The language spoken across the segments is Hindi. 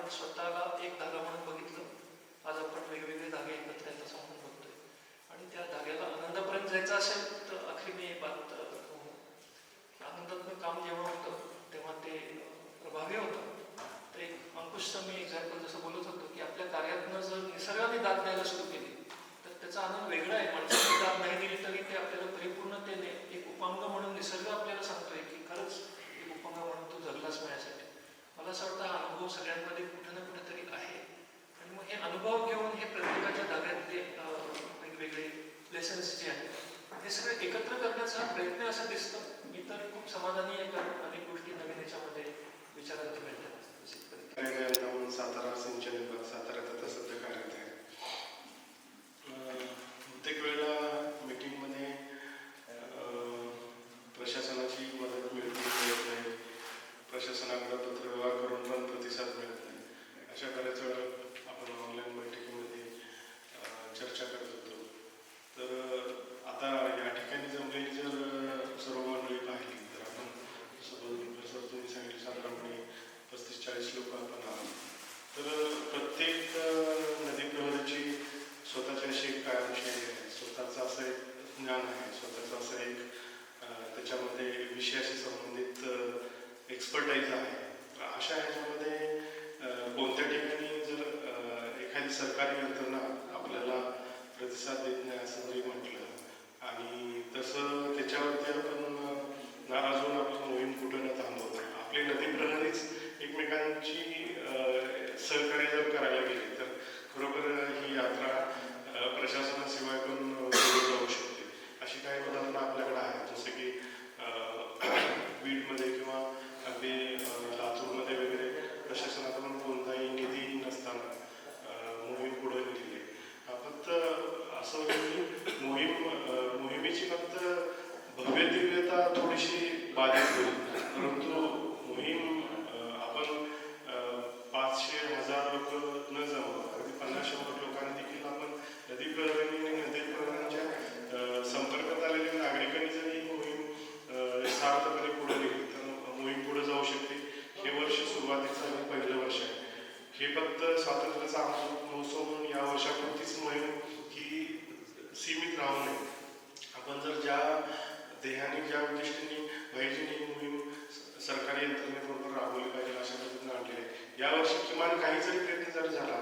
आपण स्वतःला एक धागा म्हणून बघितलं, आज आपण वेगवेगळे धागे एकत्र आहेत असं म्हणून बघतोय. आणि त्या धाग्याला आनंदापर्यंत जायचं असेल तर आखरी मी एक बात कहू, आनंदात्मक काम जेव्हा होतं तेव्हा ते प्रभावी होतं. तर एक अंकुशचं मी एक्झाम्पल जसं बोलत होतो की आपल्या कार्यातनं जर निसर्गाने दाद द्यायला सुरू केली तर त्याचा आनंद वेगळा आहे. माणसाने दाद नाही दिली तरी ते आपल्याला परिपूर्णतेने एक उपांग म्हणून निसर्ग आपल्याला सांगतोय की खरंच एक उपांग म्हणून तू जगलास माझ्यासाठी. मला असं वाटतं हा अनुभव सगळ्यांमध्ये कुठे ना कुठेतरी आहे. आणि मग हे अनुभव घेऊन हे प्रत्येकाच्या धाग्यातले वेगवेगळे लेसन्स जे आहेत हे सगळे एकत्र करण्याचा प्रयत्न असं दिसतं. मी तर खूप समाधानी आहे कारण अनेक गोष्टी नवीन याच्यामध्ये विचारायला मिळतात. सातारा सिंचन विभाग साताऱ्यात आता सध्या कार्यरत आहे. प्रत्येक वेळेला मीटिंगमध्ये प्रशासनाची मदत मिळत नाही, प्रशासनाकडे पत्रव्यवहार करून पण प्रतिसाद मिळत नाही. अशा बऱ्याच वेळा आपण ऑनलाईन बैठकीमध्ये चर्चा करत होतो. तर आता या ठिकाणी जमलेली जर सर्व मंडळी पाहिली तर आपण सर तुम्ही सांगितलं साधारणपणे 35-40 लोक आपण आहोत. तर प्रत्येक नदी प्रवाहाची स्वतःची अशी एक कायमशैली आहे, स्वतःचं असं एक ज्ञान आहे, स्वतःचं असं एक त्याच्यामध्ये विषयाशी संबंधित एक्सपर्टाईज आहे. अशा ह्याच्यामध्ये कोणत्या ठिकाणी जर एखादी सरकारी यंत्रणा आपल्याला प्रतिसाद देत नाही असं जरी म्हटलं आणि तसं त्याच्यावरती आपण नाराज होऊन आपली मोहीम कुठं न थांबवतो. आपली नदी प्रणालीच एकमेकांची सहकार्य जर करायला गेली तर खरोखर ही यात्रा प्रशासनाशिवाय पण पुढे जाऊ शकते. अशी काही उदाहरणं आपल्याकडे आहेत, जसे की बीडमध्ये किंवा अगदी लातूरमध्ये वगैरे प्रशासनाकडून कोणताही निधी नसताना मोहीम पुढे नेली आहे. फक्त असं की मोहिमेची फक्त भव्य दिव्यता थोडीशी बाधित होईल, परंतु मोहीम आपण 500-1000 लोक न जमवता अगदी 50-100 लोकांनी देखील आपण नदी प्रहरांनी नदी प्रहरांच्या संपर्कात आलेल्या नागरिकांनी जर ही मोहीम सार्थपणे पुढे नेली तर मोहीम पुढे जाऊ शकते. हे वर्ष सुरुवातीचं आणि पहिलं वर्ष आहे. हे फक्त स्वातंत्र्याचा अमृत महोत्सव म्हणून या वर्षापुरतीच मोहीम ही सीमित राहू नये. आपण जर ज्या ध्येयाने ज्या उद्दिष्टाने भाईजीने ही मोहीम सरकारी यंत्रणेबरोबर राबवली पाहिजे अशा पद्धतीने आणली आहे. यावर्षी किमान काही जरी प्रयत्न जर झाला,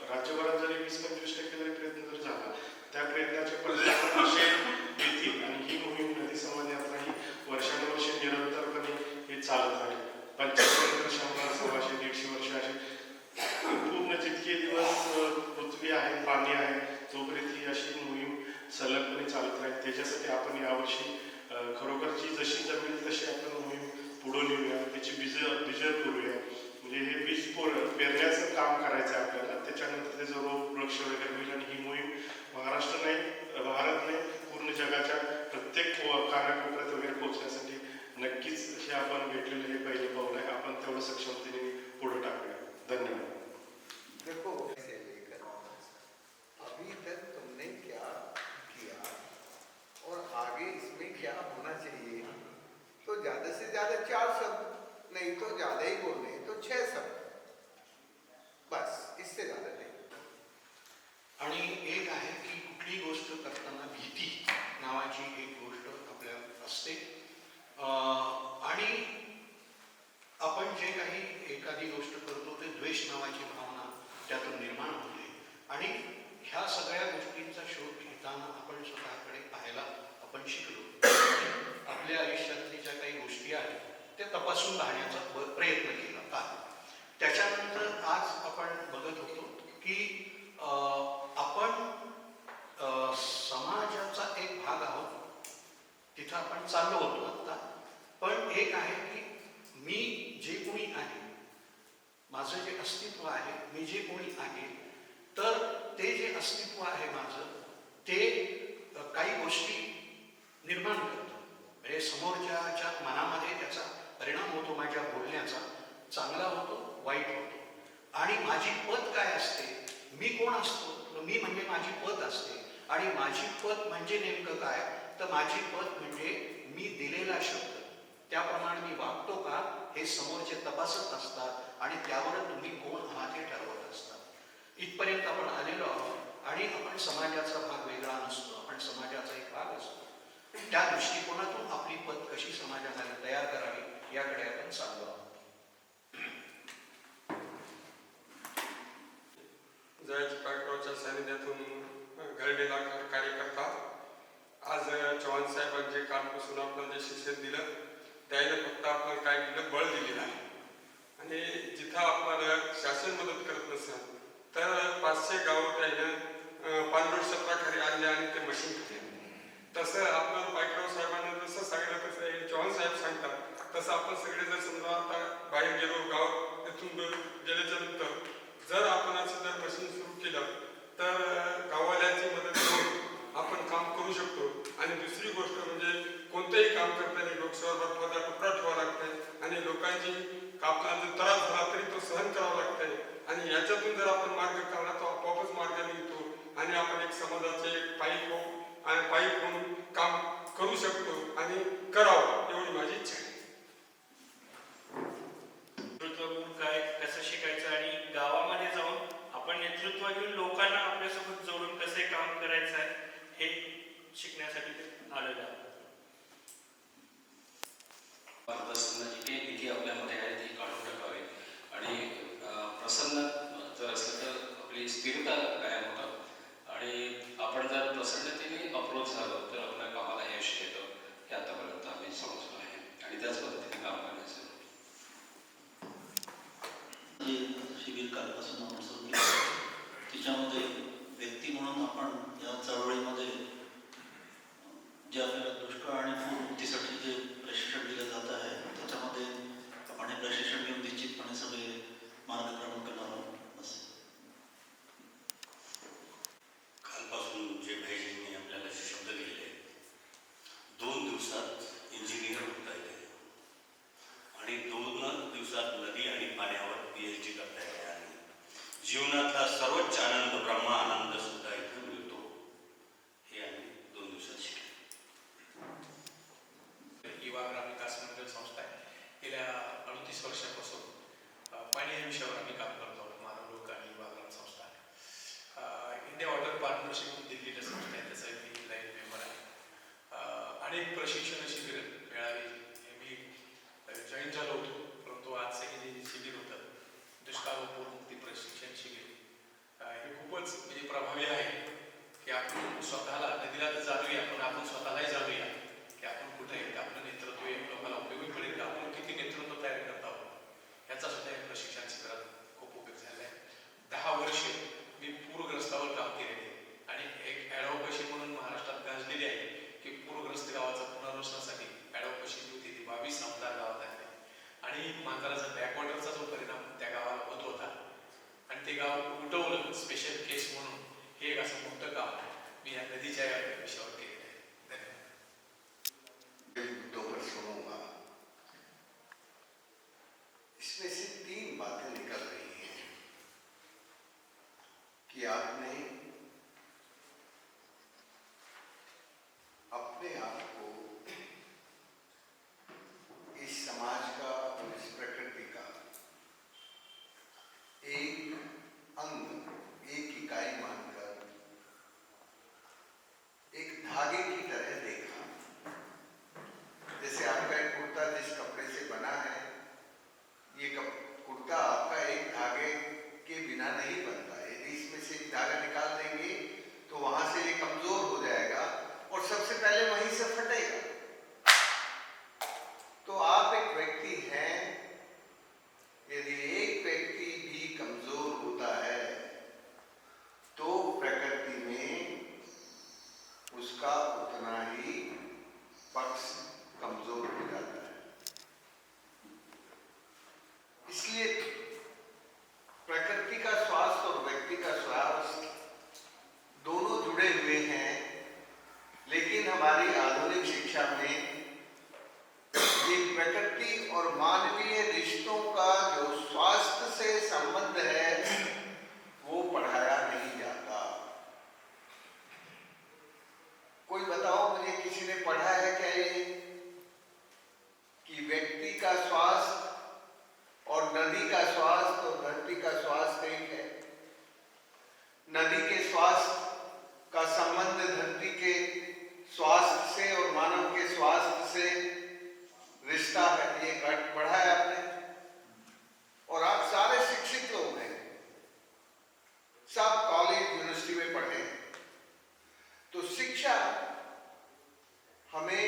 राज्यभरात जरी 20-25% जरी प्रयत्न जर झाला, त्या प्रयत्नाचे परिणाम असे येतील आणि ही मोहीम नदी संवाद यात्रा ही वर्षानुवर्षे निरंतरपणे हे चालत राहील. 75, 100, 100, 150 वर्ष असे पूर्ण जितके दिवस पृथ्वी आहे, पाणी आहे, तोपर्यंत ही अशी मोहीम सलगपणे चालत राहील. त्याच्यासाठी आपण यावर्षी खरोखरची जशी जमेल तशी आपण मोहीम पुढे नेऊया, त्याची बीज करूया. म्हणजे हे बीज पेरण्याचं काम करायचं आहे आपल्याला. त्याच्यानंतर त्याचं रोप वृक्ष वगैरे होईल आणि ही मोहीम महाराष्ट्र नाही, भारत नाही, पूर्ण जगाच्या प्रत्येक कानाकोपऱ्यात वगैरे पोहोचण्यासाठी नक्कीच हे आपण भेटलेलं हे पहिले पाऊल आहे. आपण तेवढं सक्षमतेने पुढे टाकूया. धन्यवाद. देखो से लेकर अभी तक तुमने क्या किया और आगे इसमें क्या होना चाहिए, तो ज्यादा से ज्यादा 4 शब्द, नहीं तो ज्यादा ही बोलने तो 6 शब्द, बस, इससे ज्यादा नहीं. आणि एक आहे की कुठली गोष्ट करताना भीती नावाची एक गोष्ट आपल्याला असते. आणि आपण जे काही एखादी गोष्ट करतो ते द्वेष नावाची भावना त्यातून निर्माण होते. आणि ह्या सगळ्या गोष्टींचा शोध घेताना आपण स्वतःकडे पाहायला आपण शिकलो. आपल्या आयुष्यातली ज्या काही गोष्टी आहेत त्या तपासून पाहण्याचा प्रयत्न केला का. त्याच्यानंतर आज आपण बघत होतो की आपण समाजाचा एक भाग आहोत, तिथं आपण चाललो होतो आता. पण एक आहे की मी जे कोणी आहे, माझं जे अस्तित्व आहे, मी जे कोणी आहे, तर ते जे अस्तित्व आहे माझं ते काही गोष्टी निर्माण करतं. म्हणजे समोरच्याच्या मनामध्ये त्याचा परिणाम होतो, माझ्या बोलण्याचा चांगला होतो, वाईट होतो. आणि माझी पत काय असते, मी कोण असतो, मी म्हणजे माझी पत असते. आणि माझी पत म्हणजे नेमकं काय, तर माझी पत म्हणजे मी दिलेला शब्द, त्याप्रमाणे मी वागतो का हे समोरचे तपासत असतात आणि त्यावर तुम्ही कोण आहात हे प्रशिक्षण दिलं. त्याने फक्त आपल्याला काय दिलं, बळ दिलेलं आहे. आणि जिथं आपल्याला शासन मदत करत नसेल तर 500 गावं त्यानं पाणलोट सत्राखाली आणले आणि ते मशीन घेतले. तसं आपण पायकराव साहेबांना जसं सांगितलं तसं हे चव्हाण साहेब सांगतात तसं आपण सगळे जर समजा आता बाहेर गेलो, गाव इथून गेल्याच्या नंतर जर आपण असं जर मशीन सुरू केलं तर गाववाल्यांची मदत घेऊन आपण काम करू शकतो. आणि दुसरी गोष्ट म्हणजे कोणतंही काम करताना डोक्यावर बर्फाचा तुकडा ठेवावा लागतंय आणि लोकांची आपल्याला जर त्रास झाला तरी तो सहन करावा लागतंय. आणि याच्यातून जर आपण मार्ग काढला तर आपोआपच मार्ग निघतो आणि आपण एक समाजाचे पाईप होऊ आणि पाईप म्हणून काम करू शकतो आणि करावं एवढी माझी इच्छा आहे. नेतृत्व गुण काय, कसं शिकायचं आणि गावामध्ये जाऊन आपण नेतृत्व घेऊन लोकांना आपल्यासोबत जोडून कसे काम करायचं आहे हे शिकण्यासाठी ते आलेलं आहे. मार्गदर्शनाची काही भीती आपल्यामध्ये आहे ती काढून टाकावी आणि प्रसन्न जर असलं तर आपली स्थिरता कायम होतं आणि आपण जर प्रसन्नतेने अप्रोच झालो तर आपल्या कामाला यश येतं हे आतापर्यंत आम्ही समजलो आहे आणि त्याच पद्धतीने काम करायचं. जे शिबिर कालपासून आपण सुरू केलं त्याच्यामध्ये व्यक्ती म्हणून आपण या चळवळीमध्ये जे आपल्याला दुष्काळ आणि पूरमुक्तीसाठी जे प्रशिक्षण दिलं जात आहे त्याच्यामध्ये आपण हे प्रशिक्षण घेऊन निश्चितपणे सगळे मार्गक्रमण करणार आहोत. बस कालपासून जे भाईजींनी आपल्याला शब्द दिलेले 2 दिवसात इंजिनियर होता येते आणि 2 दिवसात नदी आणि पाण्यावर PhD करता येते आणि जीवनातला सर्वोच्च आनंद ब्रह्मा आनंद सुद्धा इथे मिळतो हे आम्ही 2 दिवसात शिकलो. युवा ग्राम विकास मंडळ संस्था आहे. गेल्या 38 वर्षापासून पाणी या विषयावर आम्ही काम करतो आहोत. मानव लोक आणि युवा ग्राम संस्था इंडिया वॉटर पार्टनरशिप दिल्लीला संस्था आहे, त्याचा मी लाईन मेंबर आहे. अनेक प्रशिक्षण शिबिर मिळाली मी जॉईन झालो होतो, परंतु आज हे जे शिबिर होतं दुष्काळ व पूरमुक्ती प्रशिक्षण शिबिर हे खूपच म्हणजे प्रभावी आहे की आपण स्वतःला नदीला तर जाणूया पण आपण स्वतःलाही जाणूया की आपण कुठे आहे, आपलं नेतृत्व हे लोकांना उपयोगी पडेल का, आपण किती नेतृत्व तयार करत आहोत याचा सुद्धा या प्रशिक्षण शिबिरात खूप उपयोग झाला आहे. 10 वर्षे मी पूरग्रस्तावर काम केलेले आणि एक ॲडव्होकेसी म्हणून महाराष्ट्रात गाजलेली आहे की पूरग्रस्त गावाचा पुनर्वसनासाठी ॲडव्होकेसी जी होती ती 22 आमदार गावात आले आणि मांजराचा बॅकवॉटरचा जो परिणाम त्या गावाला होत होता आणि ते गाव उठवलं स्पेशल केस म्हणून हे एक असं मोठं काम मी या नदीच्या विषयावर केलेलं आहे. धन्यवाद. मुद्दों पर सुनूंगा. इसमें से 3 बातें निकल रही हैं कि आपने अपने आप को इस समाज का और इस प्रकृति का एक अंग, एक इकाई मानकर एक धागे की तरह देखा. जैसे आपका एक कुर्ता जिस कपड़े से बना है, ये कुर्ता आपका एक धागे के बिना नहीं बनता. यदि इसमें से एक धागा निकाल देंगे तो वहां से ये कमजोर हो जाएगा और सबसे पहले वहीं से फटेगा. तो आप एक व्यक्ति हैं, यदि एक व्यक्ति भी कमजोर होता है तो प्रकृति में उसका उतना ही पक्ष कमजोर हो जाता है. इसलिए प्रकृति का स्वास्थ्य और व्यक्ति का स्वास्थ्य दोनों जुड़े हुए हैं. लेकिन हमारी आधुनिक शिक्षा में ये प्रकृति और मानवीय रिश्तों का जो स्वास्थ्य से संबंध है वो पढ़ाया नहीं जाता. कोई बताओ मुझे, किसी ने पढ़ा है क्या ये कि व्यक्ति का स्वास्थ्य और नदी का स्वास्थ्य और धरती का स्वास्थ्य एक है? नदी के स्वास्थ्य का संबंध धरती के स्वास्थ्य से और मानव के स्वास्थ्य से रिश्ता है. ये पढ़ा है आपने? और आप सारे शिक्षित लोग हैं, सब कॉलेज यूनिवर्सिटी में पढ़े हैं. तो शिक्षा हमें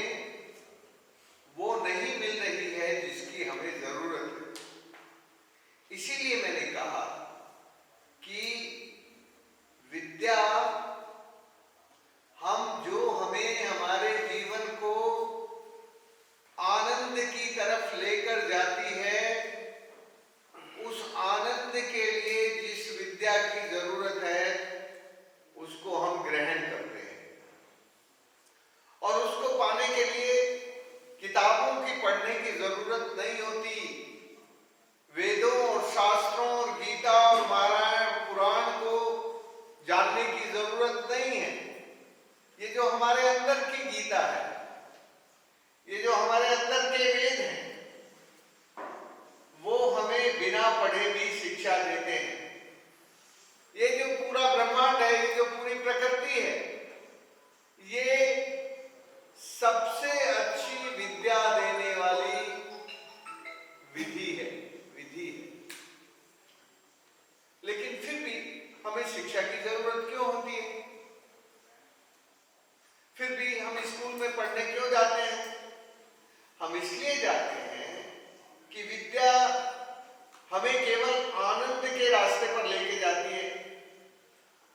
विद्या की जरूरत है उसको हम ग्रहण करते हैं, और उसको पाने के लिए किताबों की पढ़ने की जरूरत नहीं होती। वेदों और शास्त्रों और गीता और रामायण पुराण को जानने की जरूरत नहीं है। ये जो हमारे अंदर की गीता है, ये जो हमारे अंदर के वेद हैं, वो हमें बिना पढ़े भी शिक्षा देते हैं। ये जो पूरा ब्रह्मांड है, ये जो पूरी प्रकृति है, ये सबसे अच्छी विद्या देने वाली विधि है। लेकिन फिर भी हमें शिक्षा की जरूरत क्यों होती है? फिर भी हम स्कूल में पढ़ने क्यों जाते हैं? हम इसलिए जाते हैं कि विद्या हमें केवल आनंद के रास्ते पर लेके जाती है,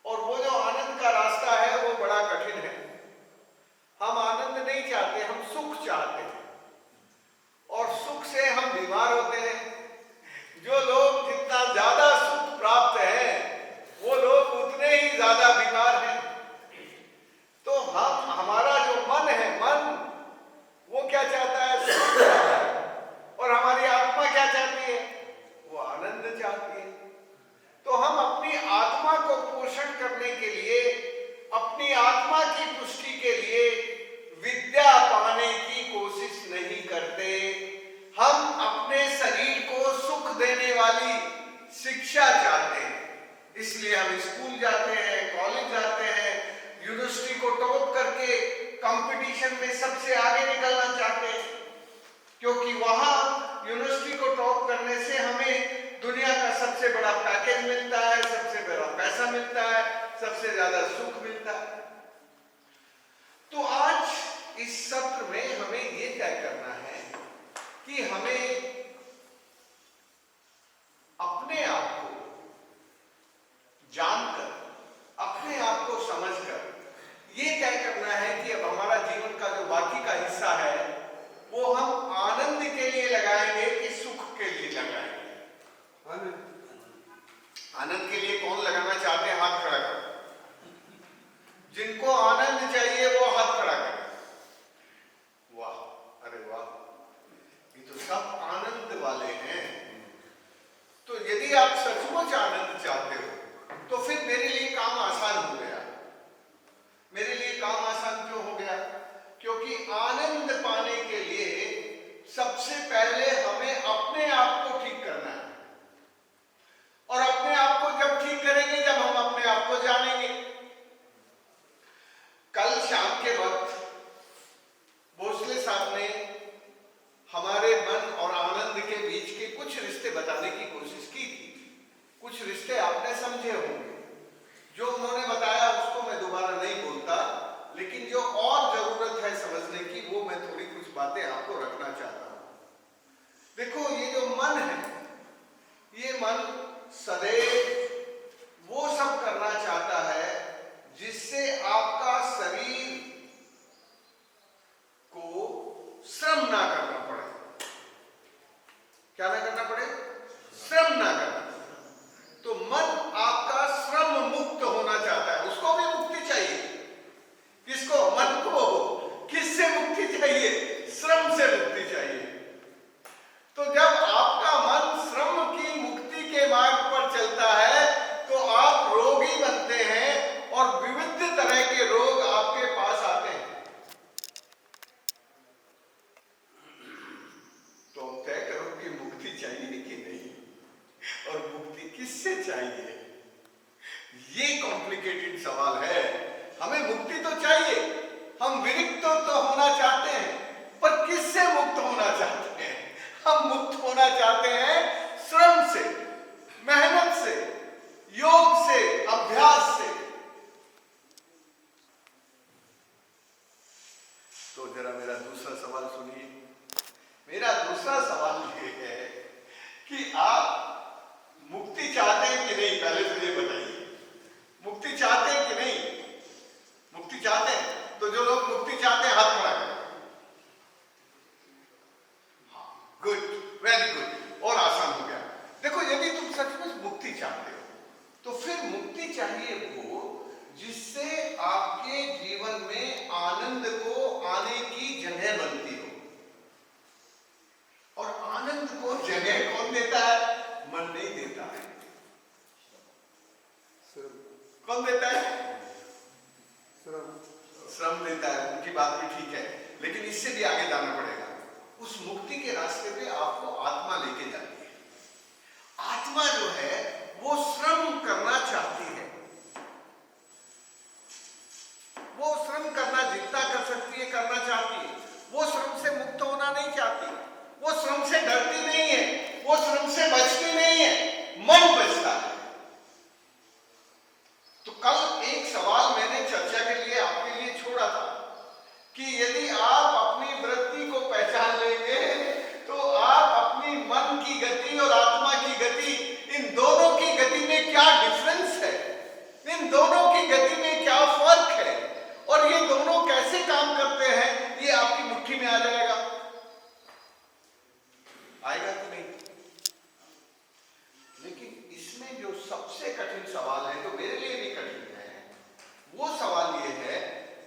और वो जो आनंद का रास्ता है वो बड़ा कठिन है। हम आनंद नहीं चाहते, हम सुख चाहते हैं, और सुख से हम बीमार होते हैं। जो लोग जितना ज्यादा सुख प्राप्त है वो लोग उतने ही ज्यादा बीमार हैं। तो हमारा जो मन है, वो क्या चाहता है? सुख चाहता है। और हमारी आत्मा क्या चाहती है? वो आनंद चाहती है। तो हम अपनी आत्मा को पोषण करने के लिए, अपनी आत्मा की पुष्टि के लिए विद्या पाने की कोशिश नहीं करते। हम अपने शरीर को सुख देने वाली शिक्षा चाहते हैं। इसलिए हम स्कूल जाते हैं, कॉलेज जाते हैं, यूनिवर्सिटी को टॉप करके कंपटीशन में सबसे आगे निकलना चाहते हैं, क्योंकि वहां यूनिवर्सिटी को टॉप करने से हमें दुनिया का सबसे बड़ा पैकेज मिलता है, सबसे बड़ा पैसा मिलता है, सबसे ज्यादा सुख मिलता है। तो आज इस सत्र में हमें ये तय करना है कि हमें अपने आप को जानकर, अपने आप को समझकर ये तय करना है कि अब हमारा जीवन का जो बाकी का हिस्सा है वो हम आनंद के लिए लगाएंगे कि सुख के लिए लगाएंगे। आनंद के लिए कौन लगाना चाहते हैं? हाथ खड़ा करो। जिनको आनंद चाहिए वो हाथ खड़ा करें। वाह, अरे वाह, ये तो सब आनंद वाले हैं। तो यदि आप सचमुच आनंद चाहते हो तो फिर मेरे लिए काम आसान हो गया। मेरे लिए काम आसान क्यों हो गया? क्योंकि आनंद पाने के लिए सबसे पहले हमें अपने आप को ठीक करना है, और अपने आप को जब ठीक करेंगे जब हम अपने आप को जानेंगे। कल शाम के वक्त भोसले साहब ने हमारे मन और आनंद के बीच के कुछ रिश्ते बताने की कोशिश की थी। कुछ रिश्ते आपने समझे होंगे। जो उन्होंने बताया उसको मैं दोबारा नहीं बोलता, लेकिन जो और जरूरत है समझने की वो मैं थोड़ी कुछ बातें आपको रखना चाहता हूं। देखो, ये जो मन है, ये मन सदैव वो सब करना चाहता है जिससे आपका शरीर को श्रम ना करना पड़े। क्या ना करना पड़े? श्रम ना करना। तो मन आपका श्रम मुक्त होना चाहता है, उसको भी मुक्ति चाहिए। किसको? मन को। किससे मुक्ति चाहिए? श्रम से मुक्ति चाहिए। तो जब आपका मन श्रम की मुक्ति के मार्ग पर चलता है तो आप रोगी बनते हैं, और विविध तरह के रोग आपके पास आते हैं। तो तय करो कि मुक्ति चाहिए कि नहीं, और मुक्ति किससे चाहिए? ये कॉम्प्लिकेटेड सवाल है। हमें मुक्ति तो चाहिए, हम विरक्त तो होना चाहते हैं, पर किससे मुक्त होना चाहते हैं? हम मुक्त होना चाहते हैं श्रम से, मेहनत से, योग से, अभ्यास से। तो जरा मेरा दूसरा सवाल सुनिए। मेरा दूसरा सवाल ये है कि आप मुक्ति चाहते हैं कि नहीं? पहले तो ये बताइए, मुक्ति चाहते हैं कि नहीं? मुक्ति चाहते हैं? तो जो लोग मुक्ति चाहते हैं हाथ खड़ा करें। हाँ, गुड, वेरी गुड, और आसान हो गया। देखो, यदि तुम सचमुच मुक्ति चाहते हो चाहिए वो जिससे आपके जीवन में आनंद को आने की जगह बनती हो। और आनंद को जगह कौन देता है? मन नहीं देता है। कौन देता है? श्रम देता है। उनकी बात भी ठीक है, लेकिन इससे भी आगे जाना पड़ेगा। उस मुक्ति के रास्ते पे आपको आत्मा लेके जाती है। आत्मा जो है वो श्रम करना चाहती है। वो श्रम करना जितना कर सकती है करना चाहती है। वो श्रम से मुक्त होना नहीं चाहती। वो श्रम से डरती नहीं है। वो श्रम से बचती नहीं है। मन बचता है। तो कल एक सवाल मैंने चर्चा के लिए आपके लिए छोड़ा था कि यदि आप अपनी वृत्ति को पहचान लेंगे तो आप अपनी मन की गति और आत्मा की गति, इन दोनों की गति में क्या डिफरेंस है, इन दोनों की गति में क्या फर्क है और ये दोनों कैसे काम करते हैं, ये आपकी मुट्ठी में आ जाएगा। आएगा कि नहीं? लेकिन इसमें जो सबसे कठिन सवाल है, जो मेरे लिए भी कठिन है, वो सवाल ये है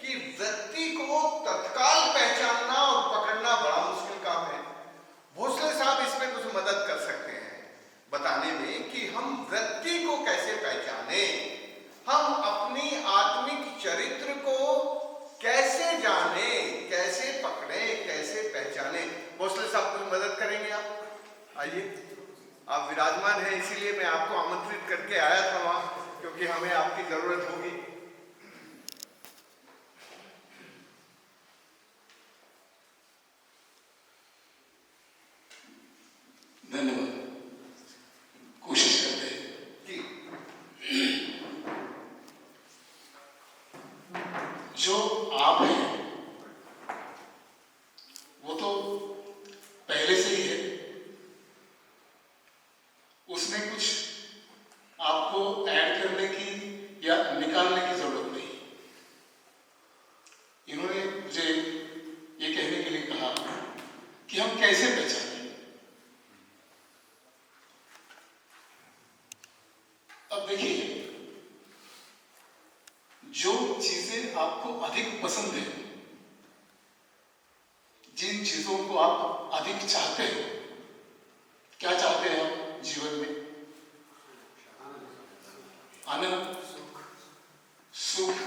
कि व्यक्ति को तत्काल पहचानना और पकड़ना बड़ा मुश्किल काम है। भोसले साहब इसमें कुछ मदद कर सकते हैं बताने में कि हम व्यक्ति को कैसे पहचाने, हम अपनी आत्मिक चरित्र को कैसे जाने, कैसे पकड़े, कैसे पहचाने। भोसले साहब कुछ मदद करेंगे आप? आइए, आप विराजमान हैं, इसीलिए मैं आपको आमंत्रित करके आया था वहां, क्योंकि हमें आपकी जरूरत होगी। धन्यवाद। कोशिश करते हैं जी। जो आप हैं वो तो पहले से ही है, उसमें कुछ आपको ऐड करने की या निकालने की जरूरत नहीं। इन्होंने मुझे ये कहने के लिए कहा कि हम कैसे पहचानें। अब देखिए, जो चीजें आपको अधिक पसंद है, जिन चीजों को आप अधिक चाहते हो, क्या चाहते हैं आप जीवन में? आनंद, सुख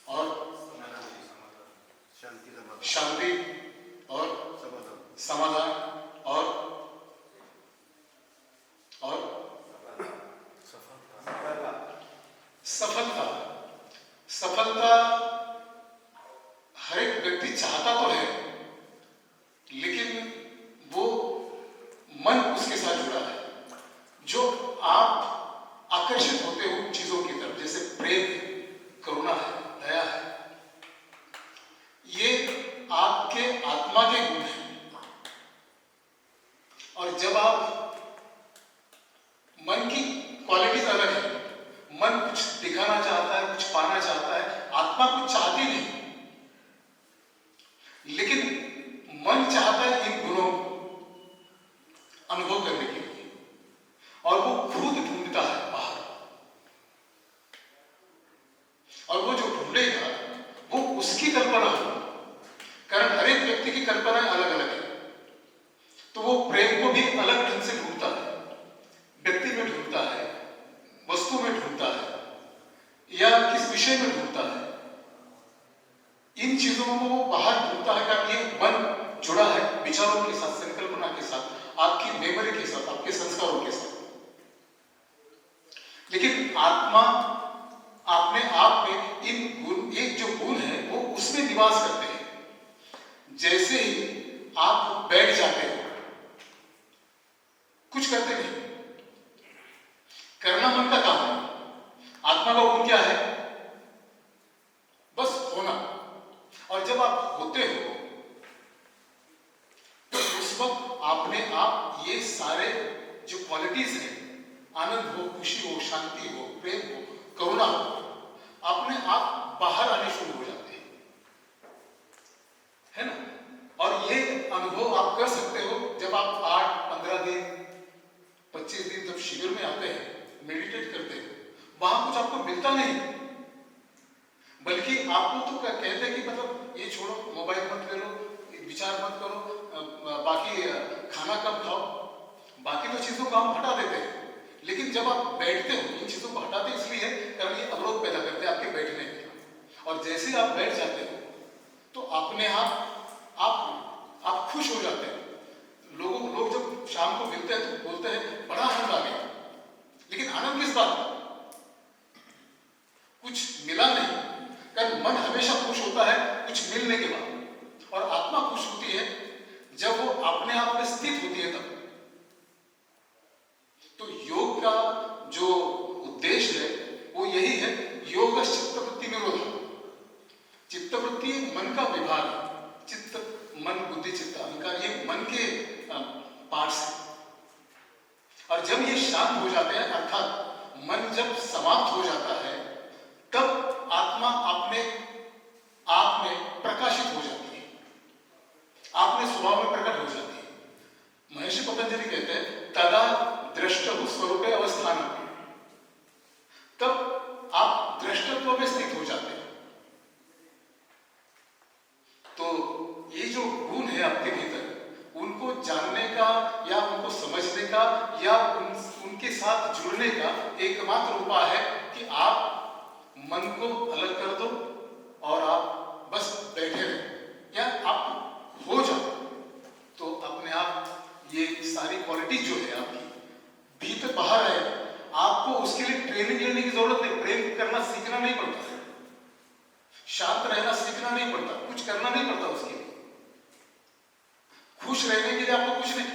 और शांति और समाधान और सफलता। सफलता हर एक व्यक्ति चाहता तो है, लेकिन वो मन उसके साथ जुड़ा है। जो आप आकर्षित होते हो चीजों की तरफ, जैसे प्रेम है, करुणा है, दया है, ये आपके आत्मा के गुण हैं। और जब आप, मन की क्वालिटीज अलग है। मन कुछ दिखाना चाहता है, कुछ पाना चाहता है, आत्मा कुछ चाहती नहीं, लेकिन मन चाहता है इन गुणों को अनुभव करने के लिए, और वो खुद ढूंढता है बाहर। और वो जो ढूंढेगा वो उसकी कल्पना हो, कारण हर एक व्यक्ति की कल्पनाएं अलग अलग है। तो वो प्रेम को भी अलग ढंग से ढूंढता है, व्यक्ति में ढूंढता है, वस्तु में ढूंढता है, या किस विषय में ढूंढता है। इन चीजों को वो बाहर ढूंढता है, कारण ये मन जुड़ा है विचारों के साथ, संकल्पना के साथ, आपकी मेमोरी के साथ, आपके संस्कारों के साथ। लेकिन आत्मा अपने आप में इन गुण, एक जो गुण है वो उसमें निवास करते हैं। जैसे ही आप बैठ जाते हो, कुछ करते नहीं, करना मन का काम है। आत्मा का गुण क्या है? बस होना। और जब आप होते हो तो उस वक्त आपने आप ये सारे जो क्वालिटीज हैं, आनंद हो, खुशी हो, शांति हो, प्रेम हो, करुणा हो, अपने आप बाहर आने शुरू हो जाते हैं, है ना? और ये अनुभव आप कर सकते हो जब आप 8, 15 दिन, 25 दिन जब शिविर में आते हैं, मेडिटेट करते हो, वहां होता नहीं, बल्कि आपको तो कहते हैं कि मतलब ये छोड़ो, मोबाइल मत ले लो, विचार मत करो, बाकी खाना कम खाओ, बाकी तो चीजों को हम हटा देते हैं। लेकिन जब आप बैठते हो, इन चीजों को हटाते इसलिए कारण ये अवरोध पैदा करते हैं आपके बैठने में, और जैसे ही आप बैठ जाते हो तो अपने आप खुश हो जाते हैं। लोग जब शाम को मिलते हैं तो बोलते हैं बड़ा आनंद आ गया, लेकिन आनंद किस बात का? कुछ मिला नहीं, कारण मन हमेशा खुश होता है कुछ मिलने के बाद, और आत्मा खुश होती है जब वो अपने आप में स्थित होती है तब। तो योग का जो उद्देश्य है वो यही है, योग चित्तवृत्ति निरोध। चित्तवृत्ति मन का विभाग है, चित्त मन बुद्धि चित्त अहंकार, ये मन के पार्ट्स हैं। और जब ये शांत हो जाते हैं, अर्थात मन जब समाप्त हो जाता है, तब आत्मा अपने आप में प्रकाशित हो जाती है, अपने स्वभाव में प्रकट हो जाती है। महर्षि पतंजलि कहते हैं तदा दृष्टहु स्वरूपे अवस्थान, तब आप दृष्टत्व में स्थित हो जाते हैं। तो ये जो गुण है आपके भीतर, उनको जानने का या उनको समझने का या उनके साथ जुड़ने का एकमात्र उपाय है कि आप मन को अलग कर दो और आप बस बैठे रहे या आप हो जाओ, तो अपने आप ये सारी क्वालिटी जो है आपकी भीतर बाहर है। आपको उसके लिए ट्रेनिंग लेने की जरूरत नहीं, प्रेम करना सीखना नहीं पड़ता, शांत रहना सीखना नहीं पड़ता, कुछ करना नहीं पड़ता उसके लिए। खुश रहने के लिए आपको कुछ नहीं,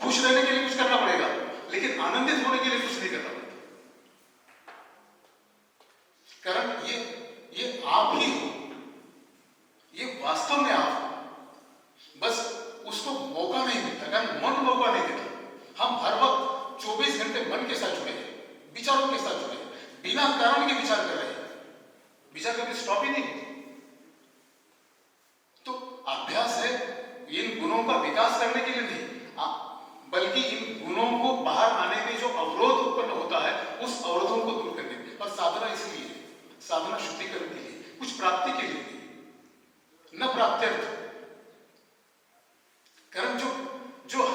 खुश रहने के लिए कुछ करना पड़ेगा, लेकिन आनंदित होने के लिए कुछ नहीं करना पड़ता, कारण ये आप ही हो, ये वास्तव में आप हो, बस उसको मौका नहीं मिलता, कारण मन मौका नहीं देता। हम हर वक्त 24 घंटे मन के साथ जुड़े हैं, विचारों के साथ जुड़े हैं, बिना कारण के विचार कर रहे हैं, विचार कभी स्टॉप ही नहीं होती। तो अभ्यास है इन गुणों का विकास करने के लिए नहीं, बल्कि इन गुणों को बाहर आने में जो अवरोध उत्पन्न होता है, उस अवरोधों को दूर करने में। और साधना इसलिए, साधना शुद्धिकरण के लिए, कुछ प्राप्ति के लिए नहीं, न प्राप्त्यर्थ। कारण जो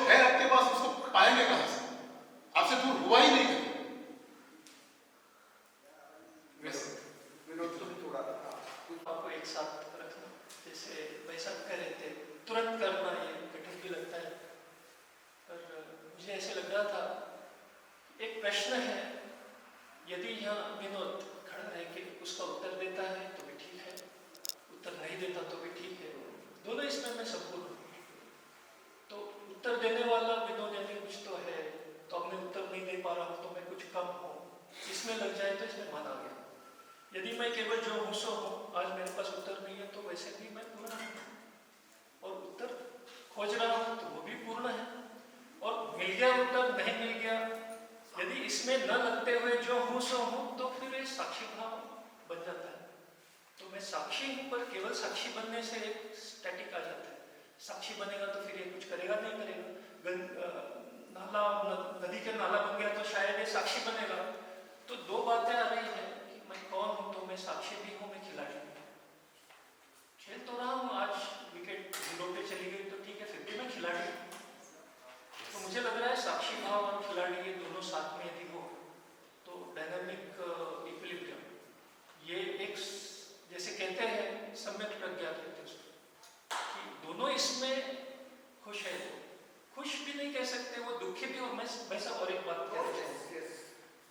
है आपके पास उसको पाएंगे कहां से? आपसे दूर हुआ ही नहीं कभी। आपको एक साथ रखना, जैसे वैसा कह रहे थे, तुरंत करना ये कठिन भी लगता है, पर मुझे ऐसे लग रहा था, एक प्रश्न है, यदि यहाँ विनोद खड़ा है कि उसका उत्तर देता है तो भी ठीक है, उत्तर नहीं देता तो भी ठीक है, दोनों इसमें मैं संपूर्ण हूँ। तो उत्तर देने वाला विनोद यदि कुछ तो है, तो अब मैं उत्तर नहीं दे पा रहा हूँ तो मैं कुछ कम हूँ, इसमें लग जाए तो इसमें मन आ गया। यदि मैं केवल जो हूँ सो हूँ, आज मेरे पास उत्तर नहीं है तो वैसे भी मैं पूर्ण हूँ, और उत्तर खोज रहा हूँ तो वो भी पूर्ण है, और मिल गया उत्तर नहीं मिल गया, यदि इसमें न लगते हुए जो हूँ सो हूँ, तो फिर ये साक्षी भाव बन जाता है। तो मैं साक्षी हूँ, पर केवल साक्षी बनने से एक स्टैटिक आ जाता है। साक्षी बनेगा तो फिर ये कुछ करेगा नहीं करेगा, नाला नदी के नाला बन गया तो शायद ये साक्षी बनेगा। तो दो बातें आ रही है कि मैं कौन हूँ, तो मैं साक्षी भी हूँ, मैं खिलाड़ी भी हूँ, खेल तो रहा हूँ, आज विकेट 0 पे चली गई तो ठीक है, फिर भी मैं खिलाड़ी हूँ। तो मुझे लग रहा है साक्षी भाव और खिलाड़ी ये दोनों साथ में यदि हो तो डायनामिक इक्विलिब्रियम, ये एक जैसे कहते हैं सम्यक प्रज्ञा कहते हैं कि दोनों इसमें खुश है। खुश भी नहीं कह सकते, वो दुखी भी, और मैं वैसा और एक बात कह रहे हैं,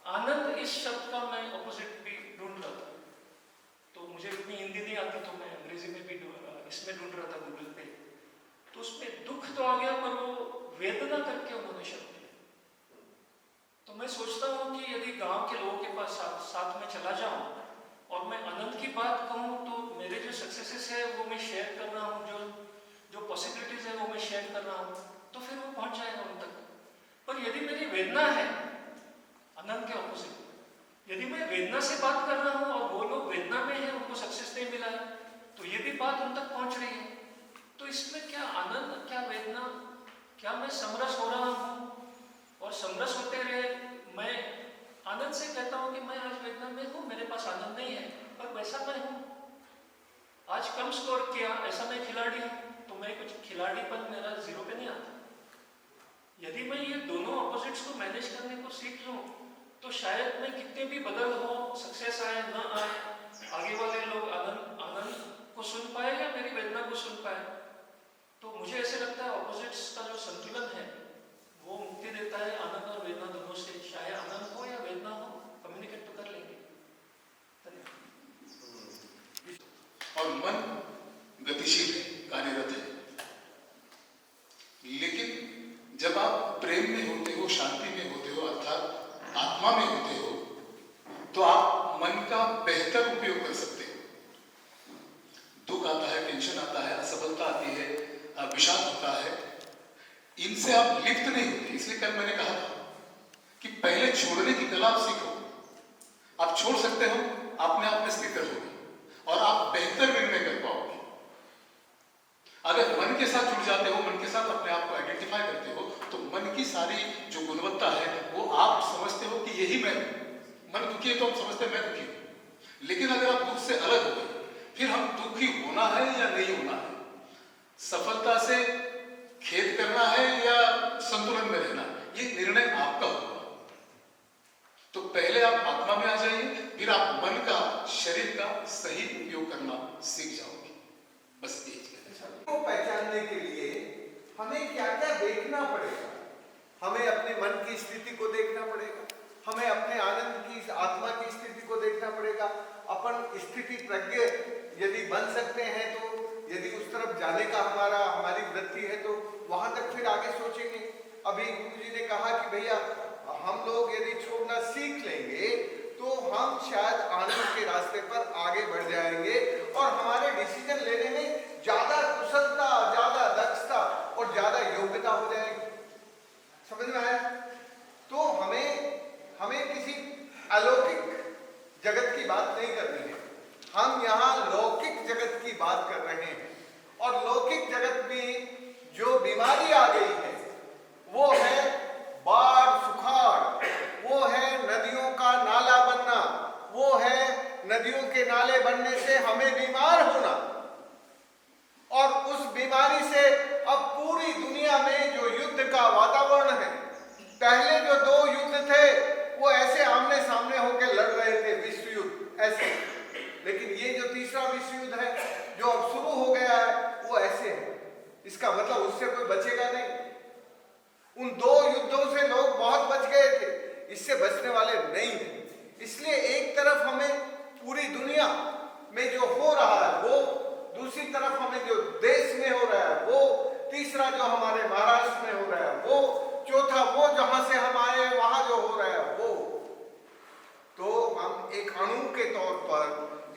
आनंद इस शब्द का मैं ऑपोजिट भी ढूंढ रहा था, तो मुझे इतनी हिंदी नहीं आती तो मैं अंग्रेजी में भी इसमें ढूंढ रहा था गूगल पे, तो उसमें दुख तो आ गया पर वो वेदना करके उन्होंने शब्द दिया। तो मैं सोचता हूँ कि यदि गांव के लोगों के पास साथ में चला जाऊं और मैं आनंद की बात कहूँ, तो मेरे जो सक्सेसेस है वो मैं शेयर कर रहा हूँ, जो पॉसिबिलिटीज है वो मैं शेयर कर रहा हूँ, तो फिर वो पहुंच जाएगा उन तक। पर यदि मेरी वेदना है आनंद के ऑपोजिट, यदि मैं वेदना से बात कर रहा हूँ और वो लोग वेदना में है, उनको सक्सेस नहीं मिला है, तो ये भी बात उन तक पहुंच रही है। तो इसमें क्या आनंद, क्या वेदना, क्या मैं समरस हो रहा हूँ, और समरस होते रहे मैं आनंद से कहता हूँ कि मैं आज वेदना में हूँ, मेरे पास आनंद नहीं है, पर वैसा मैं हूँ। आज कम स्कोर किया, ऐसा मैं खिलाड़ी हूँ, तो मैं कुछ खिलाड़ीपन मेरा 0 पे नहीं आता। यदि मैं ये दोनों ऑपोजिट्स को मैनेज करने को सीख लूँ, तो शायद मैं कितने भी बदल हो, सक्सेस आए ना आए, आगे वाले लोग आनंद को सुन पाए या मेरी वेदना को सुन पाए। तो मुझे ऐसे लगता है ऑपोजिट्स का जो संतुलन है वो मुक्ति देता है, आनंद और वेदना दोनों से। चाहे आनंद हो या वेदना हो, कम्युनिकेट तो कर लेंगे। और मन गतिशील है, कार्यरत है। लेकिन जब आप प्रेम में होते हो, शांति में होते हो, अर्थात आत्मा में होते हो, तो आप मन का बेहतर उपयोग कर सकते हो। दुख आता है, टेंशन आता है, असफलता आती है, विषाद होता है, इनसे आप लिप्त नहीं होते। इसलिए कल मैंने कहा था कि पहले छोड़ने की कला आप सीखो। आप छोड़ सकते हो, अपने आप में स्थिर होगी और आप बेहतर निर्णय कर पाओगे। अगर मन के साथ जुड़ जाते हो, मन के साथ अपने आप को आइडेंटिफाई करते हो, तो मन की सारी जो गुणवत्ता है वो आप समझते हो कि यही मैं हूं। मन दुखी है तो हम समझते हैं मैं दुखी हूं। लेकिन अगर आप दुख से अलग हो गए, फिर हम दुखी होना है या नहीं होना है, सफलता से खेद करना है या संतुलन में रहना, ये निर्णय आपका होगा। तो पहले आप आत्मा में आ जाइए, फिर आप मन का, शरीर का सही उपयोग करना सीख जाओगे। बस ये को पहचानने के लिए हमें क्या क्या देखना पड़ेगा? हमें अपने मन की स्थिति को देखना पड़ेगा, हमें अपने आनंद की, आत्मा की स्थिति को देखना पड़ेगा। अपन स्थिति प्रज्ञ यदि बन सकते हैं, तो यदि उस तरफ जाने का हमारी वृत्ति है, तो वहां तक फिर आगे सोचेंगे। अभी गुरुजी ने कहा कि भैया हम लोग यदि छोड़ना सीख लेंगे तो हम शायद आनंद के रास्ते पर आगे बढ़ जाएंगे और हमारे डिसीजन लेने में ज्यादा कुशलता, ज्यादा दक्षता और ज्यादा योग्यता हो जाएगी। समझ में आया? तो हमें किसी अलौकिक जगत की बात नहीं करनी है, हम यहाँ लौकिक जगत की बात कर रहे हैं। और लौकिक जगत में जो बीमारी आ गई है वो है बाढ़, सुखाड़, वो है नदियों का नाला बनना, वो है नदियों के नाले बनने से हमें बीमार होना। और उस बीमारी से अब पूरी दुनिया में जो युद्ध का वातावरण है, पहले जो 2 युद्ध थे वो ऐसे आमने सामने होकर लड़ रहे थे, विश्व युद्ध ऐसे। लेकिन ये जो तीसरा विश्व युद्ध है जो अब शुरू हो गया है, वो ऐसे है। इसका मतलब उससे कोई बचेगा नहीं। उन 2 युद्धों से लोग बहुत बच गए थे, इससे बचने वाले नहीं है। इसलिए एक तरफ हमें पूरी दुनिया में जो हो रहा है वो, दूसरी तरफ हमें जो देश में हो रहा है वो, तीसरा जो हमारे महाराष्ट्र में हो रहा है वो, चौथा वो जहां से हम आए वहां जो हो रहा है वो। तो हम एक अणु के तौर पर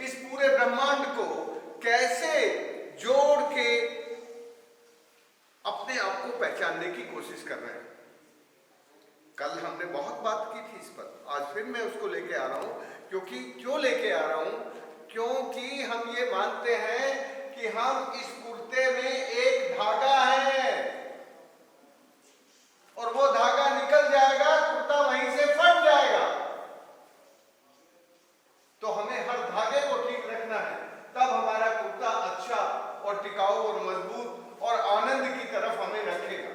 इस पूरे ब्रह्मांड को कैसे जोड़ के अपने आप को पहचानने की कोशिश कर रहे हैं। कल हमने बहुत बात की थी इस पर, आज फिर मैं उसको लेके आ रहा हूं। क्यों लेके आ रहा हूं? क्योंकि हम ये मानते हैं कि हम इस कुर्ते में एक धागा है और वो धागा निकल जाएगा, कुर्ता वहीं से फट जाएगा। तो हमें हर धागे को ठीक रखना है, तब हमारा कुर्ता अच्छा और टिकाऊ और मजबूत और आनंद की तरफ हमें रखेगा।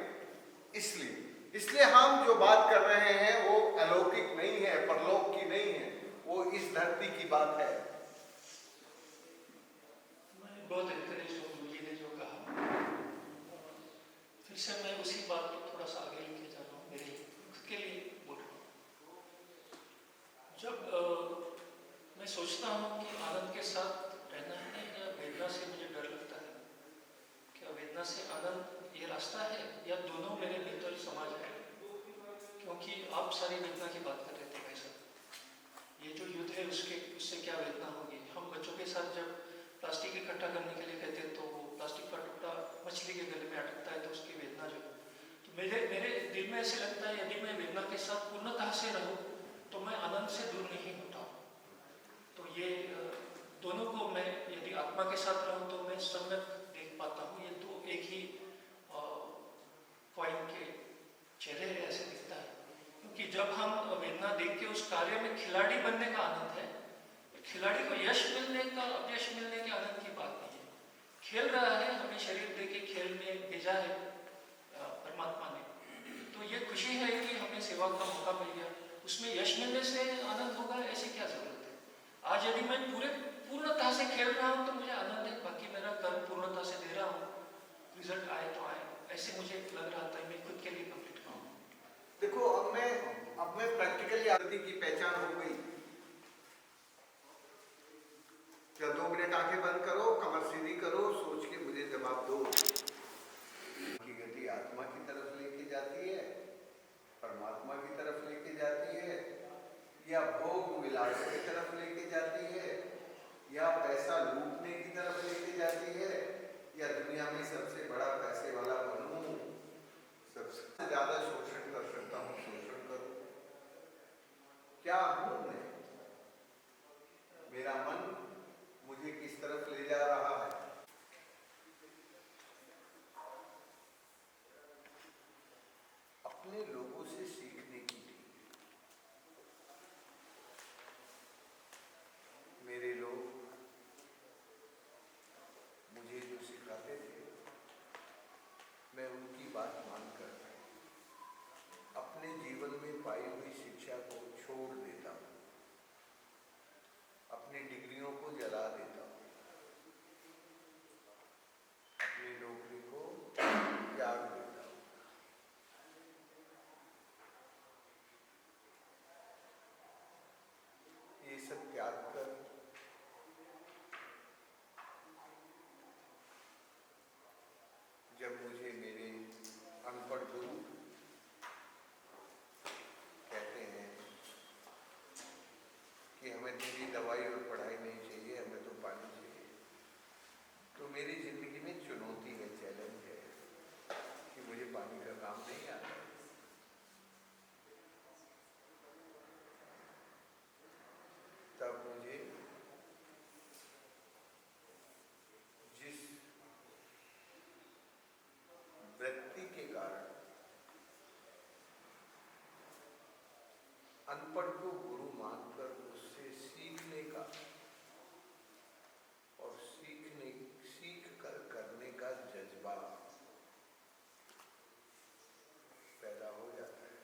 इसलिए हम जो बात कर रहे हैं वो अलौकिक नहीं है, परलोक की नहीं है, वो इस धरती की बात है। मैं बहुत एनकरेज हूँ गुरुजी ने जो कहा। फिर से मैं उसी बात को थोड़ा सा आगे लेके जा रहा हूँ, मेरे खुद के लिए बोल रहा हूँ। जब मैं सोचता हूँ कि आनंद के साथ रहना है या वेदना से मुझे डर लगता है, क्या वेदना से आनंद ये रास्ता है या दोनों मेरे भीतर समाज है? क्योंकि आप सारी वेदना की बात कर रहे थे भाई साहब, ये जो युद्ध है उससे क्या वेदना होगी? हम बच्चों के साथ जब प्लास्टिक इकट्ठा करने के लिए कहते हैं तो वो प्लास्टिक का टुकड़ा मछली के गले में अटकता है, तो उसकी वेदना जो, तो मेरे दिल में ऐसे लगता है यदि मैं वेदना के साथ पूर्णतः से रहूं तो मैं आनंद से दूर नहीं होता। तो ये दोनों को मैं यदि आत्मा के साथ रहूं तो मैं सम्यक देख पाता हूँ। ये तो एक ही कॉइन के चेहरे ऐसे दिखता है, क्योंकि जब हम वेदना देख के उस कार्य खिलाड़ी बनने का आनंद है। खिलाड़ी को यश मिलने का, अपयश मिलने के आनंद की बात नहीं है। खेल रहा है, हमें शरीर दे के खेल में भेजा है परमात्मा ने, तो ये खुशी है कि हमें सेवा का मौका मिल गया। उसमें यश मिलने से आनंद होगा ऐसी क्या जरूरत है। आज यदि मैं पूर्णता से खेल रहा हूँ तो मुझे आनंद है, बाकी मेरा कर्म पूर्णता से दे रहा हूँ, रिजल्ट आए तो आए, ऐसे मुझे लग रहा था। मैं खुद के लिए कंप्लीट करूँ। देखो अब मैं प्रैक्टिकली आरती की पहचान हो गई। या 2 मिनट आंखें बंद करो, कमर सीधी करो, सोच के मुझे जवाब दो। की गति आत्मा की तरफ लेके जाती है, परमात्मा की तरफ लेके जाती है, या भोग विलास की तरफ लेके जाती है, या पैसा लूटने की तरफ लेके जाती है, या दुनिया में सबसे बड़ा पैसे वाला बनूं, सबसे ज्यादा शोषण कर सकता हूं, शोषण करूं। क्या हूं मैं? मेरा मन मुझे किस तरफ ले जा रहा है? अपने लोगों से सीखने की थी। मेरे लोग मुझे जो सिखाते थे, मैं उनकी बात मानकर अपने जीवन में पाई हुई शिक्षा को छोड़ देता हूँ, अपनी डिग्रियों को जला देता हूँ, अपनी नौकरी को त्याग देता हूँ। ये सब त्याग कर जब मुझे मेरे अनपढ़ गुरु कहते हैं कि हमें तेरी दवाई और पढ़ाई नहीं चाहिए, हमें तो पानी चाहिए, तो मेरी जिंदगी में चुनौती है, चैलेंज है कि मुझे पानी का काम नहीं आता। तब मुझे जिस वृत्ति के कारण अनपढ़ को गुरु मानकर उससे सीखने का और सीख कर करने का जज्बा पैदा हो जाता है,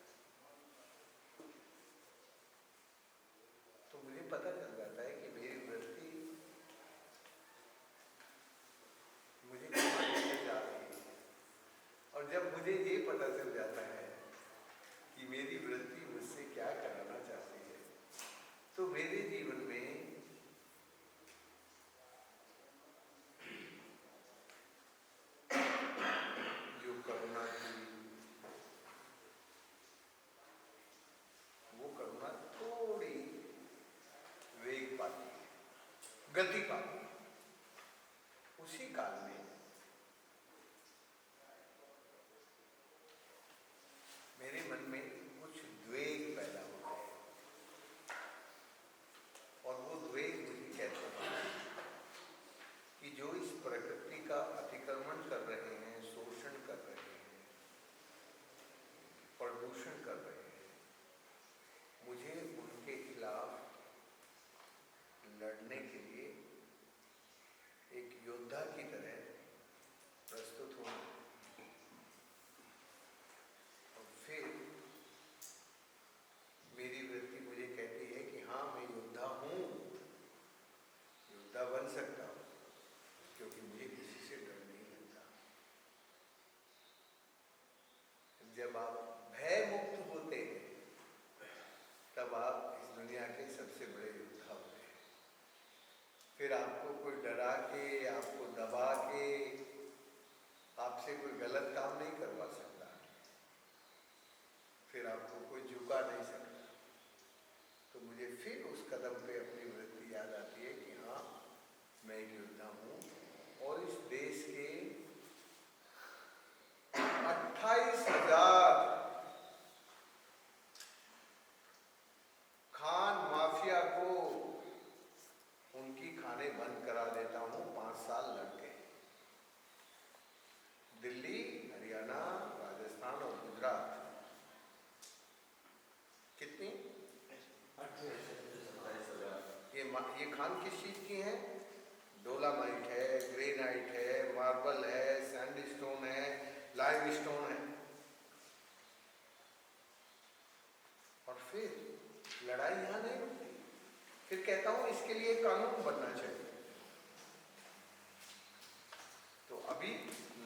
तो मुझे पता चल जाता है कि मेरी वृत्ति मुझे कहाँ लेकर जा रही है। और जब मुझे ये पता चल जाता है कि मेरी वृत्ति मुझसे क्या कराना चाहती है, तो मेरे जीवन में जो करुणा थी, वो करुणा थोड़ी वेग पाती है, गति पाती है। उसी काल में मेरे मन में कुछ द्वेग पैदा होते हैं, और वो द्वेग मुझे कहते हैं कि जो इस प्रकृति का अतिक्रमण कर रहे हैं, शोषण कर रहे हैं, प्रदूषण कर रहे हैं, मुझे उनके खिलाफ लड़ने के लिए एक योद्धा की तरह प्रस्तुत होना। और फिर मेरी वृत्ति मुझे कहती है कि हाँ, मैं योद्धा हूँ, योद्धा बन सकता हूँ, क्योंकि मुझे किसी से डर नहीं लगता। जब आप भय मुक्त होते हैं, तब आप इस दुनिया के सबसे बड़े योद्धा होते हैं। फिर आपको कोई डरा के, आपको दबा के, आपसे कोई गलत काम नहीं करवा सकता, फिर आपको कोई झुका नहीं सकता। तो मुझे फिर उस कदम पे अपनी वृत्ति याद आती है कि हाँ, मैं एक योद्धा हूँ, और इस देश के 28,000 खान माफिया को उनकी खाने बंद करा देता हूँ 5 साल लड़के। दिल्ली, हरियाणा, राजस्थान और गुजरात ये खान किस चीज़ की है? डोलामाइट है, ग्रेनाइट है, मार्बल है, सैंडस्टोन है, लाइमस्टोन है। और फिर लड़ाई यहाँ नहीं रुकती। फिर कहता हूँ इसके लिए कानून बनना चाहिए। तो अभी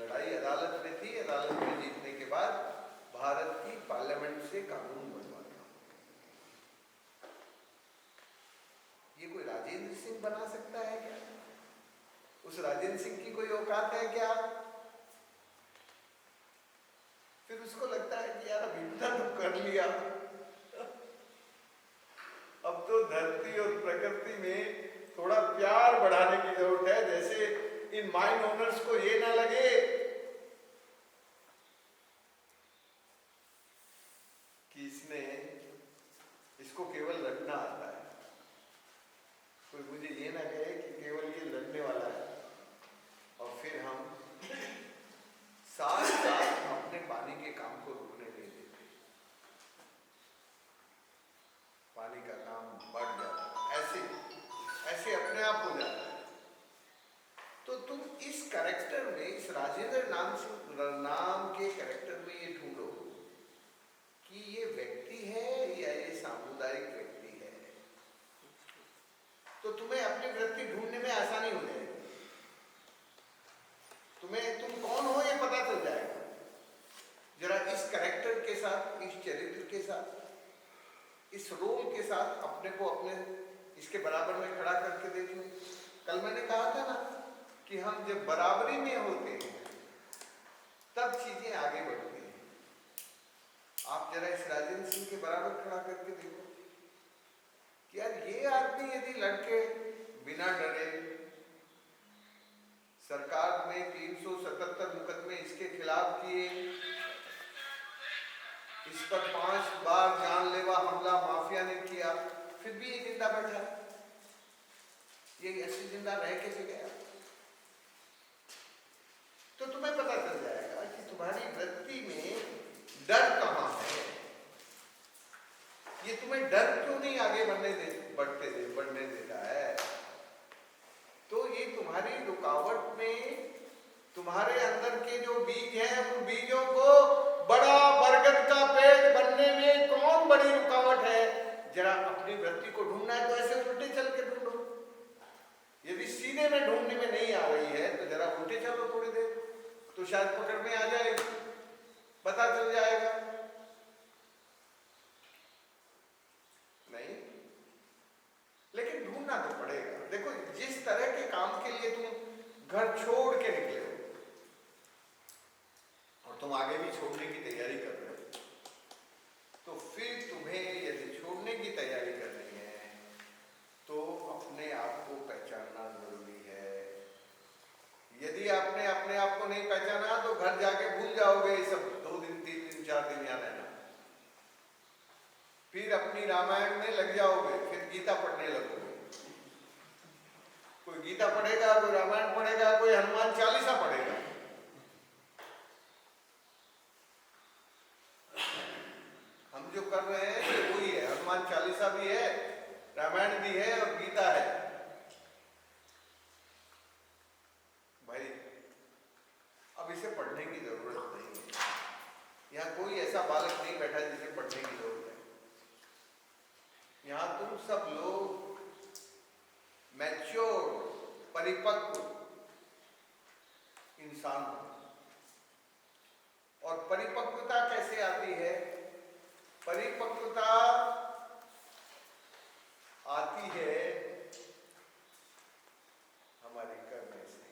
लड़ाई अदालत में थी, अदालत में जीतने के बाद भारत की पार्लियामेंट से कानून बनवाना। ये कोई राजेंद्र सिंह बना सकता है क्या? उस राजेंद्र सिंह की कोई औकात है क्या? फिर उसको लगता है कि यार अब इतना तो कर लिया, अब तो धरती और प्रकृति में थोड़ा प्यार बढ़ाने की जरूरत है। जैसे इन माइन ओनर्स को ये ना लगे कि इसको केवल लड़ना आता है, कोई मुझे ये ना कहे कि केवल ये लड़ने वाला है। और फिर हम साथ साथ अपने पानी के काम को रुकने नहीं देते, पानी का काम बढ़ जाता है, ऐसे अपने आप हो जाता है। तो तुम इस कैरेक्टर में, इस राजेंद्र नाम के कैरेक्टर में ये ढूंढो कि ये व्यक्ति है या ये सामुदायिक व्यक्ति है, तो तुम्हें अपनी वृत्ति ढूंढने में आसानी हो जाएगी। तुम कौन हो ये पता चल जाएगा। जरा इस कैरेक्टर के साथ, इस चरित्र के साथ, इस रोल के साथ अपने को इसके बराबर में खड़ा करके देख लो। कल मैंने कहा था ना कि हम जब बराबरी में होते हैं तब चीजें आगे बढ़ती हैं। आप जरा इस राजेंद्र सिंह के बराबर खड़ा करके देखो कि यार ये आदमी यदि लड़के बिना डरे, सरकार ने 377 मुकदमे इसके खिलाफ किए, इस पर 5 बार जानलेवा हमला माफिया ने किया, फिर भी ये जिंदा बैठा, ये ऐसे जिंदा रह कैसे गया? तो तुम्हें पता चल जाएगा कि तुम्हारी वृत्ति में डर कहाँ है। ये तुम्हें डर क्यों नहीं आगे बढ़ने देता है? तो ये तुम्हारी रुकावट में, तुम्हारे अंदर के जो बीज हैं, उन बीजों को बड़ा बरगद का पेड़ बनने में कौन बड़ी रुकावट है? जरा अपनी वृत्ति को ढूंढना है तो ऐसे उल्टे चल के ढूंढो। यदि सीधे में ढूंढने में नहीं आ रही है तो जरा उल्टे चलो थोड़ी देर, तो शायद पकड़ में आ जाएगी, पता चल जाएगा। नहीं, लेकिन ढूंढना तो पड़ेगा। देखो, जिस तरह के काम के लिए तुम घर छोड़ के निकले हो और तुम आगे भी छोड़ने की तैयारी कर रहे हो, तो फिर तुम्हें यदि छोड़ने की तैयारी करनी है तो अपने आप को पहचानना जरूरी है। यदि आपने अपने आप को नहीं पहचाना तो घर जाके भूल जाओगे ये सब, 2 दिन 3 दिन 4 दिन यहाँ रहना, फिर अपनी रामायण में लग जाओगे, फिर गीता पढ़ने लगोगे। कोई गीता पढ़ेगा, कोई रामायण पढ़ेगा, कोई हनुमान चालीसा पढ़ेगा। हम जो कर रहे हैं ये वही है, हनुमान चालीसा भी है, रामायण भी है और गीता है। भाई अब इसे पढ़ने की जरूरत नहीं है। यहाँ कोई ऐसा बालक नहीं बैठा जिसे पढ़ने की जरूरत है। यहाँ तुम सब लोग मैच्योर, परिपक्व इंसान हो। और परिपक्वता कैसे आती है? परिपक्वता आती है हमारे करने से।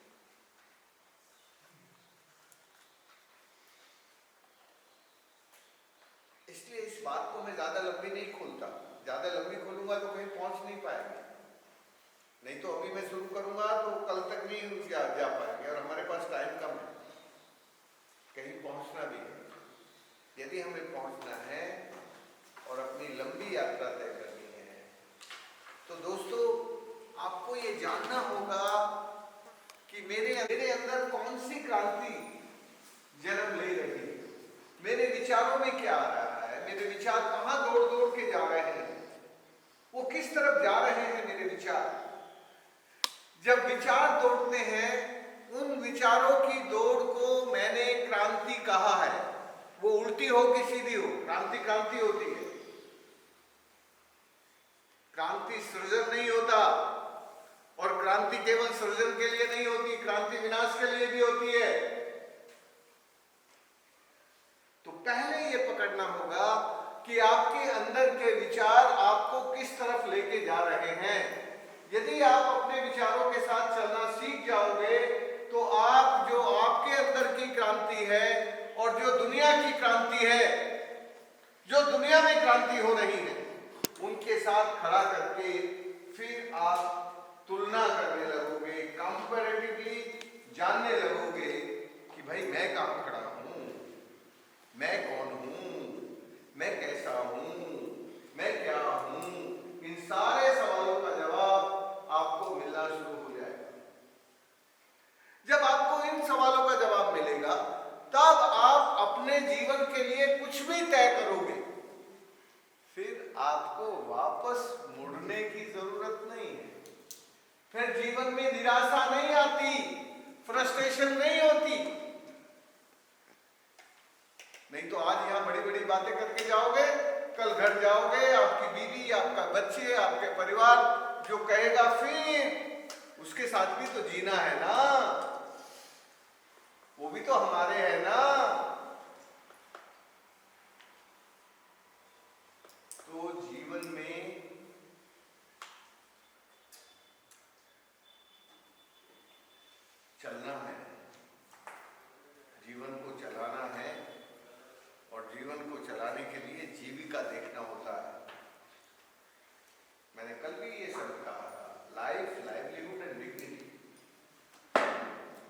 इसलिए इस बात को मैं ज्यादा लंबी नहीं खोलता। ज्यादा लंबी खोलूंगा तो कहीं पहुंच नहीं पाएंगे। नहीं तो अभी मैं शुरू करूंगा तो कल तक नहीं जा पाएंगे, और हमारे पास टाइम कम है, कहीं पहुंचना भी है। यदि हमें पहुंचना है और अपनी लंबी यात्रा तय करनी है तो दोस्तों आपको ये जानना होगा कि मेरे अंदर कौन सी क्रांति जन्म ले रही है, मेरे विचारों में क्या आ रहा है, मेरे विचार कहाँ दौड़ दौड़ के जा रहे हैं, वो किस तरफ जा रहे हैं मेरे विचार। विचार। जब विचार दौड़ते हैं, उन विचारों की दौड़ को मैंने क्रांति कहा है। वो उल्टी हो कि सीधी हो, क्रांति क्रांति होती है। क्रांति सृजन नहीं होता, और क्रांति केवल सृजन के लिए नहीं होती, क्रांति विनाश के लिए भी होती है। तो पहले ये पकड़ना होगा कि आपके अंदर के विचार आपको किस तरफ लेके जा रहे हैं। यदि आप अपने विचारों के साथ चलना सीख जाओगे तो आप जो आपके अंदर की क्रांति है और जो दुनिया की क्रांति है, जो दुनिया में क्रांति हो रही है, उनके साथ खड़ा करके फिर आप तुलना करने लगोगे, कंपैरेटिवली जानने लगोगे कि भाई मैं कहां खड़ा हूं, मैं कौन हूं, मैं कैसा हूं, मैं क्या हूं। इन सारे सवालों का जवाब आपको मिलना शुरू हो जाएगा। जब आपको इन सवालों का जवाब मिलेगा, तब आप अपने जीवन के लिए कुछ भी तय करोगे। फिर आपको वापस मुड़ने की जरूरत नहीं है। फिर जीवन में निराशा नहीं आती, फ्रस्ट्रेशन नहीं होती। नहीं तो आज यहां बड़ी बड़ी बातें करके जाओगे, कल घर जाओगे, आपकी बीवी, आपका बच्चे, आपके परिवार जो कहेगा, फिर उसके साथ भी तो जीना है ना, वो भी तो हमारे हैं ना। तो जीवन में चलना है, जीवन को चलाना है, और जीवन को चलाने के लिए जीविका देखना होता है। मैंने कल भी ये सब कहा था, life, livelihood and dignity.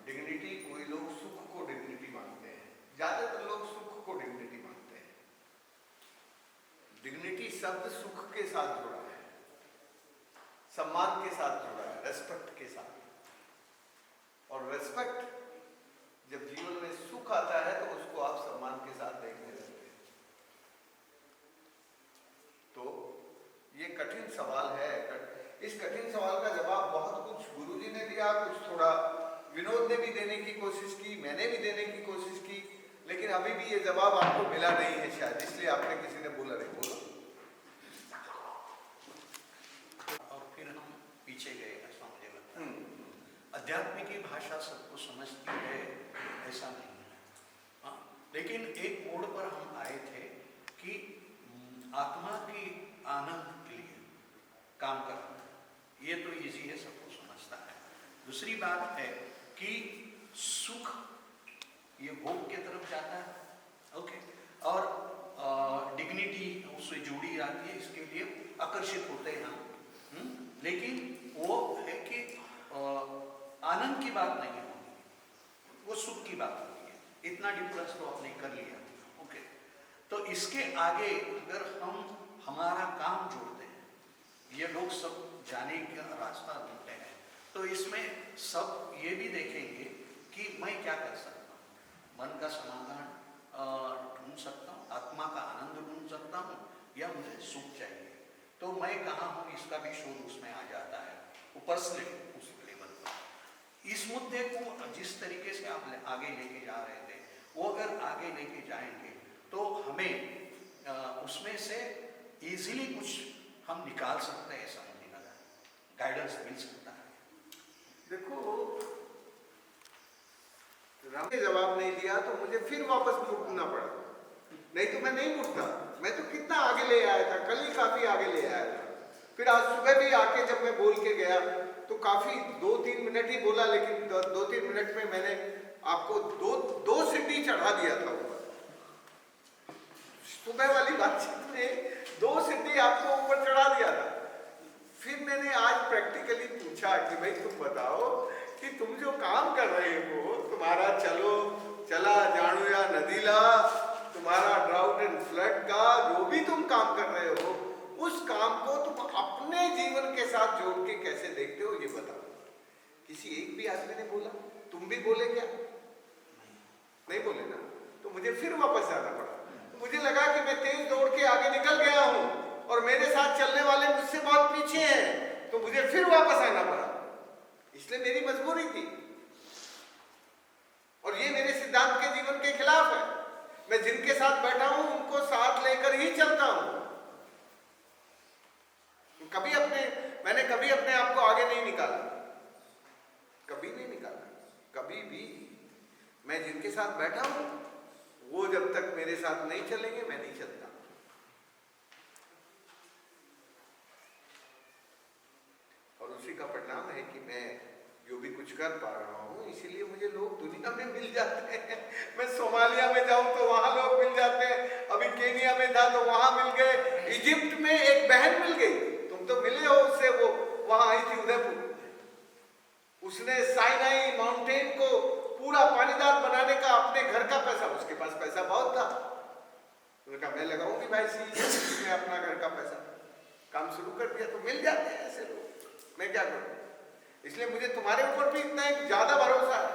Dignity, कोई लोग सुख को डिग्निटी मानते हैं, ज्यादातर लोग सुख को डिग्निटी मानते हैं। डिग्निटी शब्द सुख के साथ जुड़ा है, सम्मान के साथ जुड़ा है, रेस्पेक्ट के साथ। और रेस्पेक्ट, जब जीवन में सुख आता है तो उसको आप सम्मान के साथ देखने लगते हैं। तो ये कठिन सवाल है। इस कठिन सवाल का जवाब बहुत कुछ गुरुजी ने दिया, कुछ थोड़ा विनोद ने भी देने की कोशिश की, मैंने भी देने की कोशिश की, लेकिन अभी भी ये जवाब आपको मिला नहीं है शायद, इसलिए आपने किसी ने बोला नहीं। बोला और फिर हम पीछे गए, ऐसा मुझे लगता है। अध्यात्म की भाषा सबको समझती है ऐसा नहीं है, हाँ। लेकिन एक मोड़ पर हम आए थे कि आत्मा की आनंद के लिए काम करना, ये तो इजी है, सबको समझता है। दूसरी बात है कि सुख ये भोग की तरफ जाता है, ओके, और डिग्निटी उससे जुड़ी आती है, इसके लिए आकर्षित होते हैं हम। लेकिन वो है कि आनंद की बात नहीं होगी, वो सुख की बात होती है। इतना डिफरेंस तो आपने कर लिया, ओके। तो इसके आगे अगर हम हमारा काम जोड़ते हैं, ये लोग सब जाने का रास्ता ढूंढते हैं, तो इसमें सब ये भी देखेंगे कि मैं क्या कर सकता हूँ, मन का समाधान ढूंढ सकता हूँ, आत्मा का आनंद ढूंढ सकता हूँ, या मुझे सुख चाहिए, तो मैं कहाँ हूँ इसका भी शोध उसमें आ जाता है, वो पर्सनली उस लेवल पर। इस मुद्दे को जिस तरीके से आप आगे लेके जा रहे थे, वो अगर आगे लेके जाएंगे तो हमें उसमें से इजीली कुछ हम निकाल सकते हैं, ऐसा मुझे लगा, गाइडेंस मिल सकता है। देखो, राम ने जवाब नहीं दिया तो मुझे फिर वापस मुड़ना पड़ा, नहीं तो मैं नहीं मुड़ता। मैं तो कितना आगे ले आया था, कल ही काफी आगे ले आया था। फिर आज सुबह भी आके जब मैं बोल के गया तो काफी 2-3 मिनट ही बोला, लेकिन 2-3 मिनट में मैंने आपको दो सीढ़ी चढ़ा दिया था ऊपर। सुबह वाली बातचीत में 2 सीढ़ी आपको ऊपर चढ़ा दिया था। फिर मैंने आज प्रैक्टिकली पूछा कि भाई तुम बताओ कि तुम जो काम कर रहे हो, तुम्हारा चला जानो या नदीला, तुम्हारा ड्राउट एंड फ्लड का जो भी तुम काम कर रहे हो, उस काम को तुम अपने जीवन के साथ जोड़ के कैसे देखते हो, ये बताओ। किसी एक भी आदमी ने बोला? तुम भी बोले क्या? नहीं बोले ना। तो मुझे फिर वापस जाना पड़ा। मुझे लगा कि मैं तेज दौड़ के आगे निकल गया हूं और मेरे साथ चलने वाले मुझसे बहुत पीछे हैं, तो मुझे फिर वापस आना पड़ा, इसलिए मेरी मजबूरी थी। और ये मेरे सिद्धांत के जीवन के खिलाफ है। मैं जिनके साथ बैठा हूं उनको साथ लेकर ही चलता हूं। मैंने कभी अपने आप को आगे नहीं निकाला, कभी नहीं निकाला, कभी भी। मैं जिनके साथ बैठा हूं वो जब तक मेरे साथ नहीं चलेंगे मैं नहीं चलता। और उसी का परिणाम है कि मैं जो भी कुछ कर पा रहा हूं, इसीलिए मुझे लोग दुनिया में मिल जाते हैं। मैं सोमालिया में जाऊं तो वहां लोग मिल जाते हैं, अभी केनिया में था तो वहां मिल गए, इजिप्ट में एक बहन मिल गई, तुम तो मिले हो उससे, वो वहां आई थी उदयपुर। उसने साइनाई माउंटेन को पूरा पानीदार बनाने का अपने घर का पैसा, उसके पास पैसा बहुत था, उसने कहा मैं लगाऊंगी भाई सी में अपना घर का पैसा, काम शुरू कर दिया। तो मिल जाते हैं ऐसे लोग, मैं क्या करूं? इसलिए मुझे तुम्हारे ऊपर भी इतना एक ज्यादा भरोसा है।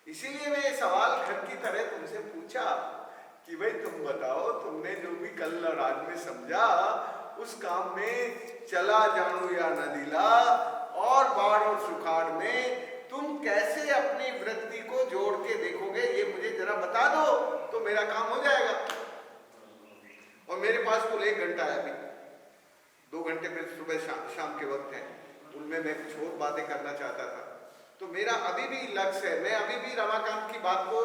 इसीलिए मैं ये सवाल घर की तरह तुमसे पूछा कि भाई तुम बताओ, तुमने जो भी कल और आज में समझा उस काम में चला जानू या न दिला और बाढ़ और सुखाड़ में तुम कैसे अपनी वृत्ति को जोड़ के देखोगे, ये मुझे जरा बता दो तो मेरा काम हो जाएगा। और मेरे पास कुल 1 घंटा है, अभी 2 घंटे फिर सुबह शाम के वक्त है, उनमें मैं कुछ और बातें करना चाहता था। तो मेरा अभी भी लक्ष्य है, मैं अभी भी रमाकांत की बात को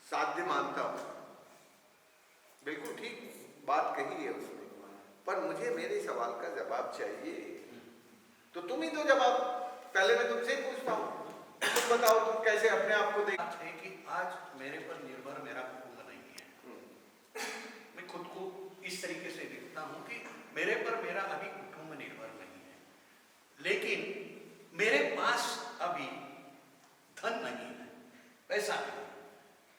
साध्य मानता हूं, बिल्कुल ठीक बात कही है उसने, पर मुझे मेरे सवाल का जवाब चाहिए। तो तुम ही दो जवाब, पहले मैं तुमसे ही पूछता हूं, तुम बताओ तुम कैसे अपने आप को देख। बात है कि आज मेरे पर निर्भर मेरा कुटुंब नहीं है। मैं खुद को इस तरीके से देखता हूं कि मेरे पर मेरा अभी कुटुंब निर्भर नहीं है, लेकिन मेरे पास अभी धन नहीं है, पैसा नहीं,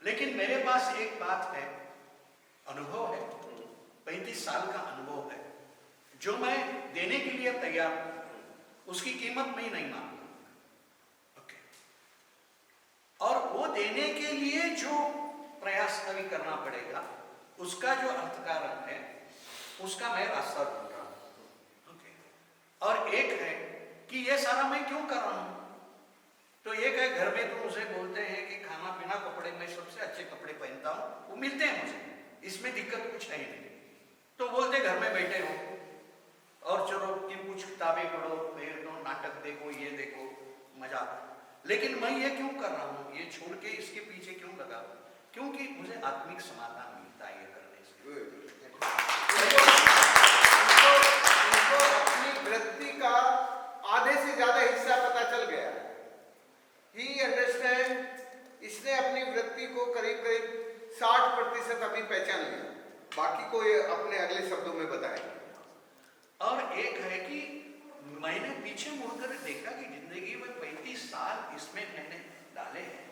लेकिन मेरे पास एक बात है, अनुभव है, 35 साल का अनुभव है, जो मैं देने के लिए तैयार हूं। उसकी कीमत मैं नहीं मांगता, ओके। और वो देने के लिए जो प्रयास अभी करना पड़ेगा, उसका जो अर्थ कारण है, उसका मैं रास्ता ढूंढ रहा हूं, ओके। और एक है कि ये सारा मैं क्यों कर रहा हूं। तो एक है, घर में तो मुझे बोलते हैं कि खाना पीना कपड़े, मैं सबसे अच्छे कपड़े पहनता हूं, वो मिलते हैं मुझे, इसमें दिक्कत कुछ है नहीं। तो बोलते घर में बैठे हो और चलो कि कुछ किताबें पढ़ो, फिर दो नाटक देखो, ये देखो, मजा। लेकिन मैं ये क्यों कर रहा हूँ, ये छोड़ के इसके पीछे क्यों लगा? क्योंकि मुझे आत्मिक समाधान मिलता है ये करने से। उनको अपनी वृत्ति का आधे से ज्यादा हिस्सा पता चल गया। ही अंडरस्टैंड, इसने अपनी वृत्ति को करीब करीब 60% अभी पहचान लिया, बाकी को ये अपने अगले शब्दों में बताएंगे। और एक है कि मैंने पीछे मुड़कर देखा कि जिंदगी में 35 साल इसमें मैंने डाले हैं,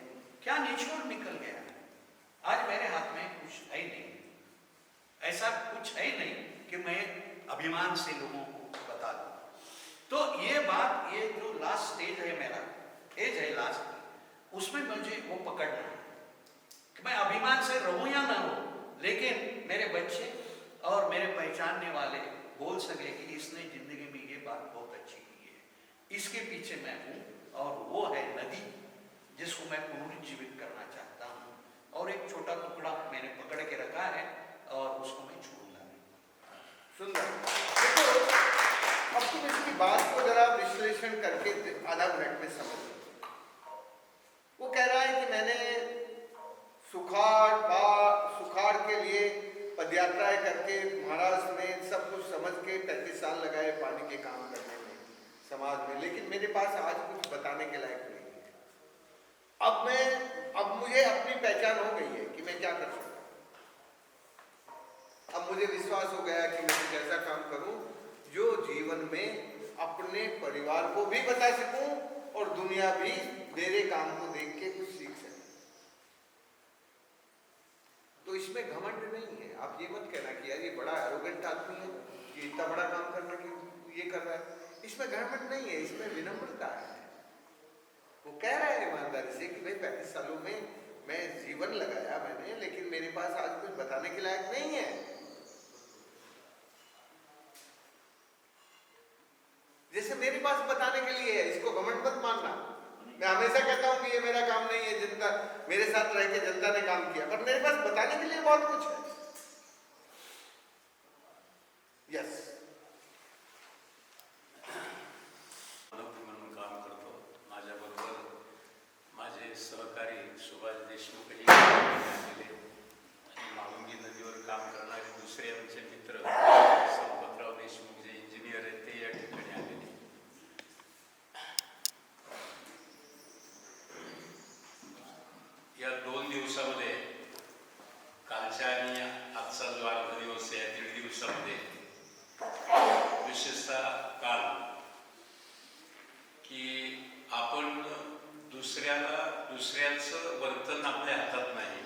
क्या निचोड़ निकल गया। आज मेरे हाथ में कुछ है नहीं, ऐसा कुछ है नहीं कि मैं अभिमान से लोगों को बता दूं। तो ये बात, ये जो लास्ट स्टेज है, मेरा एज है लास्ट, उसमें मुझे वो पकड़ना है कि मैं अभिमान से रहूं या ना रहूं, लेकिन मेरे बच्चे और मेरे पहचानने वाले बोल सके कि इसने जिंदगी में ये बात बहुत अच्छी की है, इसके पीछे मैं हूं। और वो है नदी, जिसको मैं पुनर्जीवित करना चाहता हूं। और एक छोटा टुकड़ा मैंने पकड़ के रखा है और उसको मैं छोड़ूंगा नहीं। सुंदर। देखो, अब तुम इसकी बात को जरा विश्लेषण करके आधा मिनट में समझ लो। वो कह रहा है कि मैंने सुखाड़ के लिए पदयात्राएं करके महाराष्ट्र में सब कुछ समझ के 35 साल लगाए पानी के काम करने में, समाज में, लेकिन मेरे पास आज कुछ बताने के लायक नहीं है। अब मुझे अपनी पहचान हो गई है कि मैं क्या कर सकता हूं। अब मुझे विश्वास हो गया कि मैं कुछ ऐसा काम करूं जो जीवन में अपने परिवार को भी बता सकूं और दुनिया भी मेरे काम को देख के कुछ सीख सके। तो इसमें घमंड नहीं है। आप ये मत कहना कि यार ये बड़ा एरोगेंट आदमी है, ये इतना बड़ा काम करने की ये कर रहा है। इसमें घमंड नहीं है, इसमें विनम्रता है। वो कह रहा है ईमानदारी से कि भाई 35 सालों में मैं जीवन लगाया मैंने, लेकिन मेरे पास आज कुछ बताने के लायक नहीं है। पास बताने के लिए है, इसको घमंड मत मानना। मैं हमेशा कहता हूँ कि ये मेरा काम नहीं है, जनता मेरे साथ रह के जनता ने काम किया, पर मेरे पास बताने के लिए बहुत कुछ है। यस, म्हणून काम करतो. माझ्याबरोबर माझे सहकारी सुभाष देशमुखही आलेले आणि माळुंगी नदीवर काम करणारे दुसरे आमचे मित्र संपतराव देशमुख जे इंजिनियर आहेत ते या ठिकाणी आलेले. या 2 दिवसामध्ये कालच्या आणि आजचा जो अर्धा दिवस आहे, 1.5 दिवसामध्ये विशेषतः काल की आपण दुसऱ्याचं वर्तन आपल्या हातात नाही,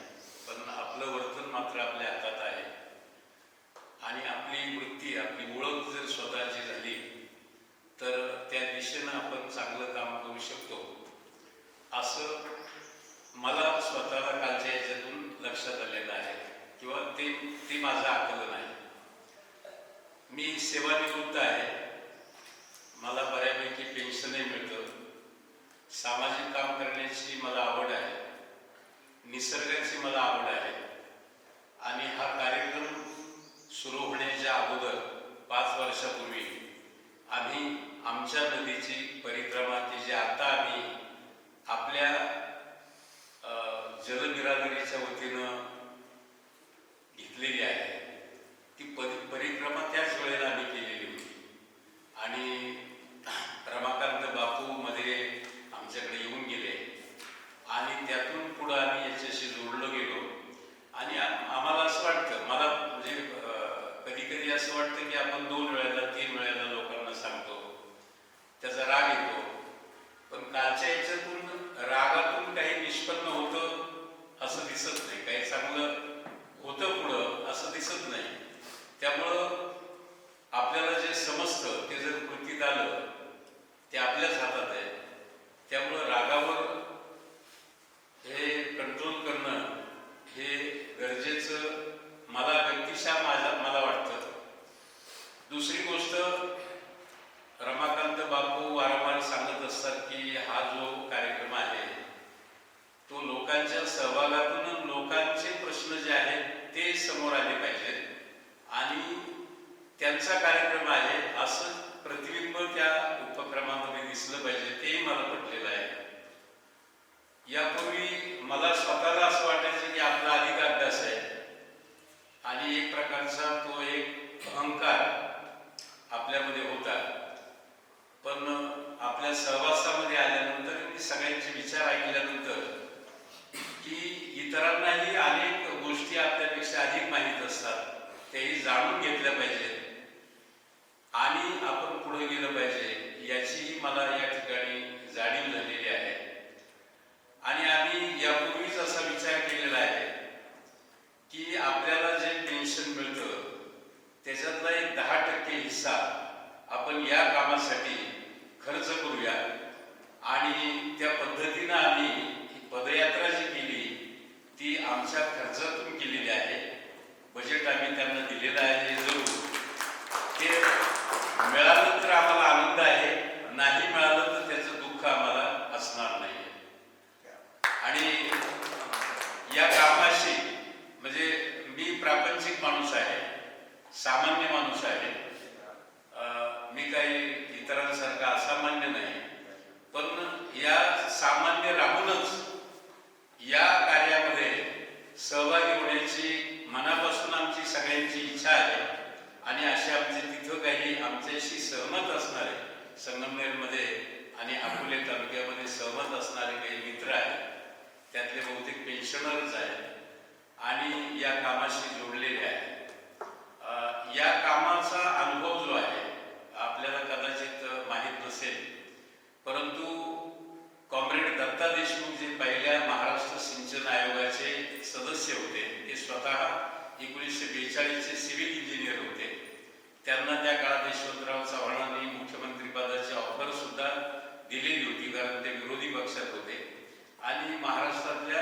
पण आपलं वर्तन मात्र आपल्या हातात आहे. आणि आपली वृत्ती, आपली ओळख जर स्वतःची झाली तर त्या दिशेनं आपण चांगलं काम करू शकतो, असं मला स्वतःला कालच्या याच्यातून लक्षात आलेलं आहे, किंवा ते माझं आकलन आहे. मी सेवानिवृत्त आहे, मला बऱ्यापैकी पेन्शनही मिळतं, सामाजिक काम करण्याची मला आवड आहे, निसर्गाची मला आवड आहे. आणि हा कार्यक्रम सुरू होण्याच्या अगोदर 5 वर्षापूर्वी आम्ही आमच्या नदीची परिक्रमा, की जी आता आम्ही आपल्या जलबिरादरीच्या वतीनं घेतलेली आहे, ती परिक्रमा त्याच वेळेला आम्ही केलेली होती. आणि रमाकांत बापू मध्ये आमच्याकडे येऊन गेले आणि त्यातून पुढं आम्ही याच्याशी जोडलो गेलो. आणि आम्हाला असं वाटतं, मला म्हणजे कधी कधी असं वाटतं की आपण 2 वेळेला 3 वेळेला लोकांना सांगतो, त्याचा राग येतो, पण कालच्या याच्यातून रागातून काही निष्पन्न होतं असं दिसत नाही, काही चांगलं होतं पुढं असं दिसत नाही. त्यामुळं आपल्याला जे समजतं ते जर कृतीत आलं ते आपल्याच हातात आहे. त्यामुळं रागावर हे कंट्रोल करणं हे गरजेचं मला व्यक्तिशः मला वाटतं. दुसरी गोष्ट, रमाकांत बापू वारंवार सांगत असतात की हा जो कार्यक्रम आहे तो लोकांच्या सहभागातून लोकांचे प्रश्न जे आहेत ते समोर आले पाहिजेत आणि त्यांचा कार्यक्रम आहे असं प्रतिबिंब त्या उपक्रमामध्ये दिसलं पाहिजे, तेही मला पटलेलं आहे. यापूर्वी मला स्वतःला असं वाटायचं की आपला अधिक अभ्यास आहे आणि एक प्रकारचा तो एक अहंकार आपल्यामध्ये होता. पण आपल्या सहवासामध्ये आल्यानंतर, सगळ्यांचे विचार ऐकल्यानंतर, की इतरांनाही अनेक गोष्टी आपल्यापेक्षा अधिक माहीत असतात, तेही जाणून घेतल्या पाहिजेत आणि आपण पुढे गेलं पाहिजे, याची मला या ठिकाणी जाणीव झालेली आहे. आणि आम्ही यापूर्वीच असा विचार केलेला आहे की आपल्याला जे पेन्शन मिळतं त्याच्यातला एक 10% हिस्सा आपण या कामासाठी खर्च करूया. आणि त्या पद्धतीनं आम्ही पदयात्रा जी केली ती आमच्या खर्चातून केलेली आहे. बजेट आम्ही त्यांना दिलेलं आहे. जरूर ते मिळालं तर आम्हाला आनंद आहे, नाही मिळालं तर त्याचं दुःख आम्हाला असणार नाही. आणि या कामाशी म्हणजे मी प्रापंचिक माणूस आहे, सामान्य माणूस आहे, मी काही इतरांसारखा असामान्य नाही, पण या सामान्य राहूनच या कार्यामध्ये सहभागी होण्याची मनापासून आमची सगळ्यांची इच्छा आहे. आणि असे आमचे तिथं काही आमच्याशी सहमत असणारे, संगमनेरमध्ये आणि अकोले तालुक्यामध्ये सहमत असणारे काही मित्र आहेत, त्यातले बहुतेक पेन्शनरच आहेत आणि या कामाशी जोडलेले आहेत. या कामाचा अनुभव जो आहे आपल्याला कदाचित माहीत नसेल, परंतु कॉम्रेड दत्ता देशमुख जे पहिल्या महाराष्ट्र सिंचन आयोगाचे सदस्य होते, ते स्वतः 1942चे सिव्हिल इंजिनियर होते. त्यांना त्या काळात यशवंतराव चव्हाणांनी मुख्यमंत्री पदाची ऑफर सुद्धा दिलेली होती, कारण ते विरोधी पक्षात होते. आणि महाराष्ट्रातल्या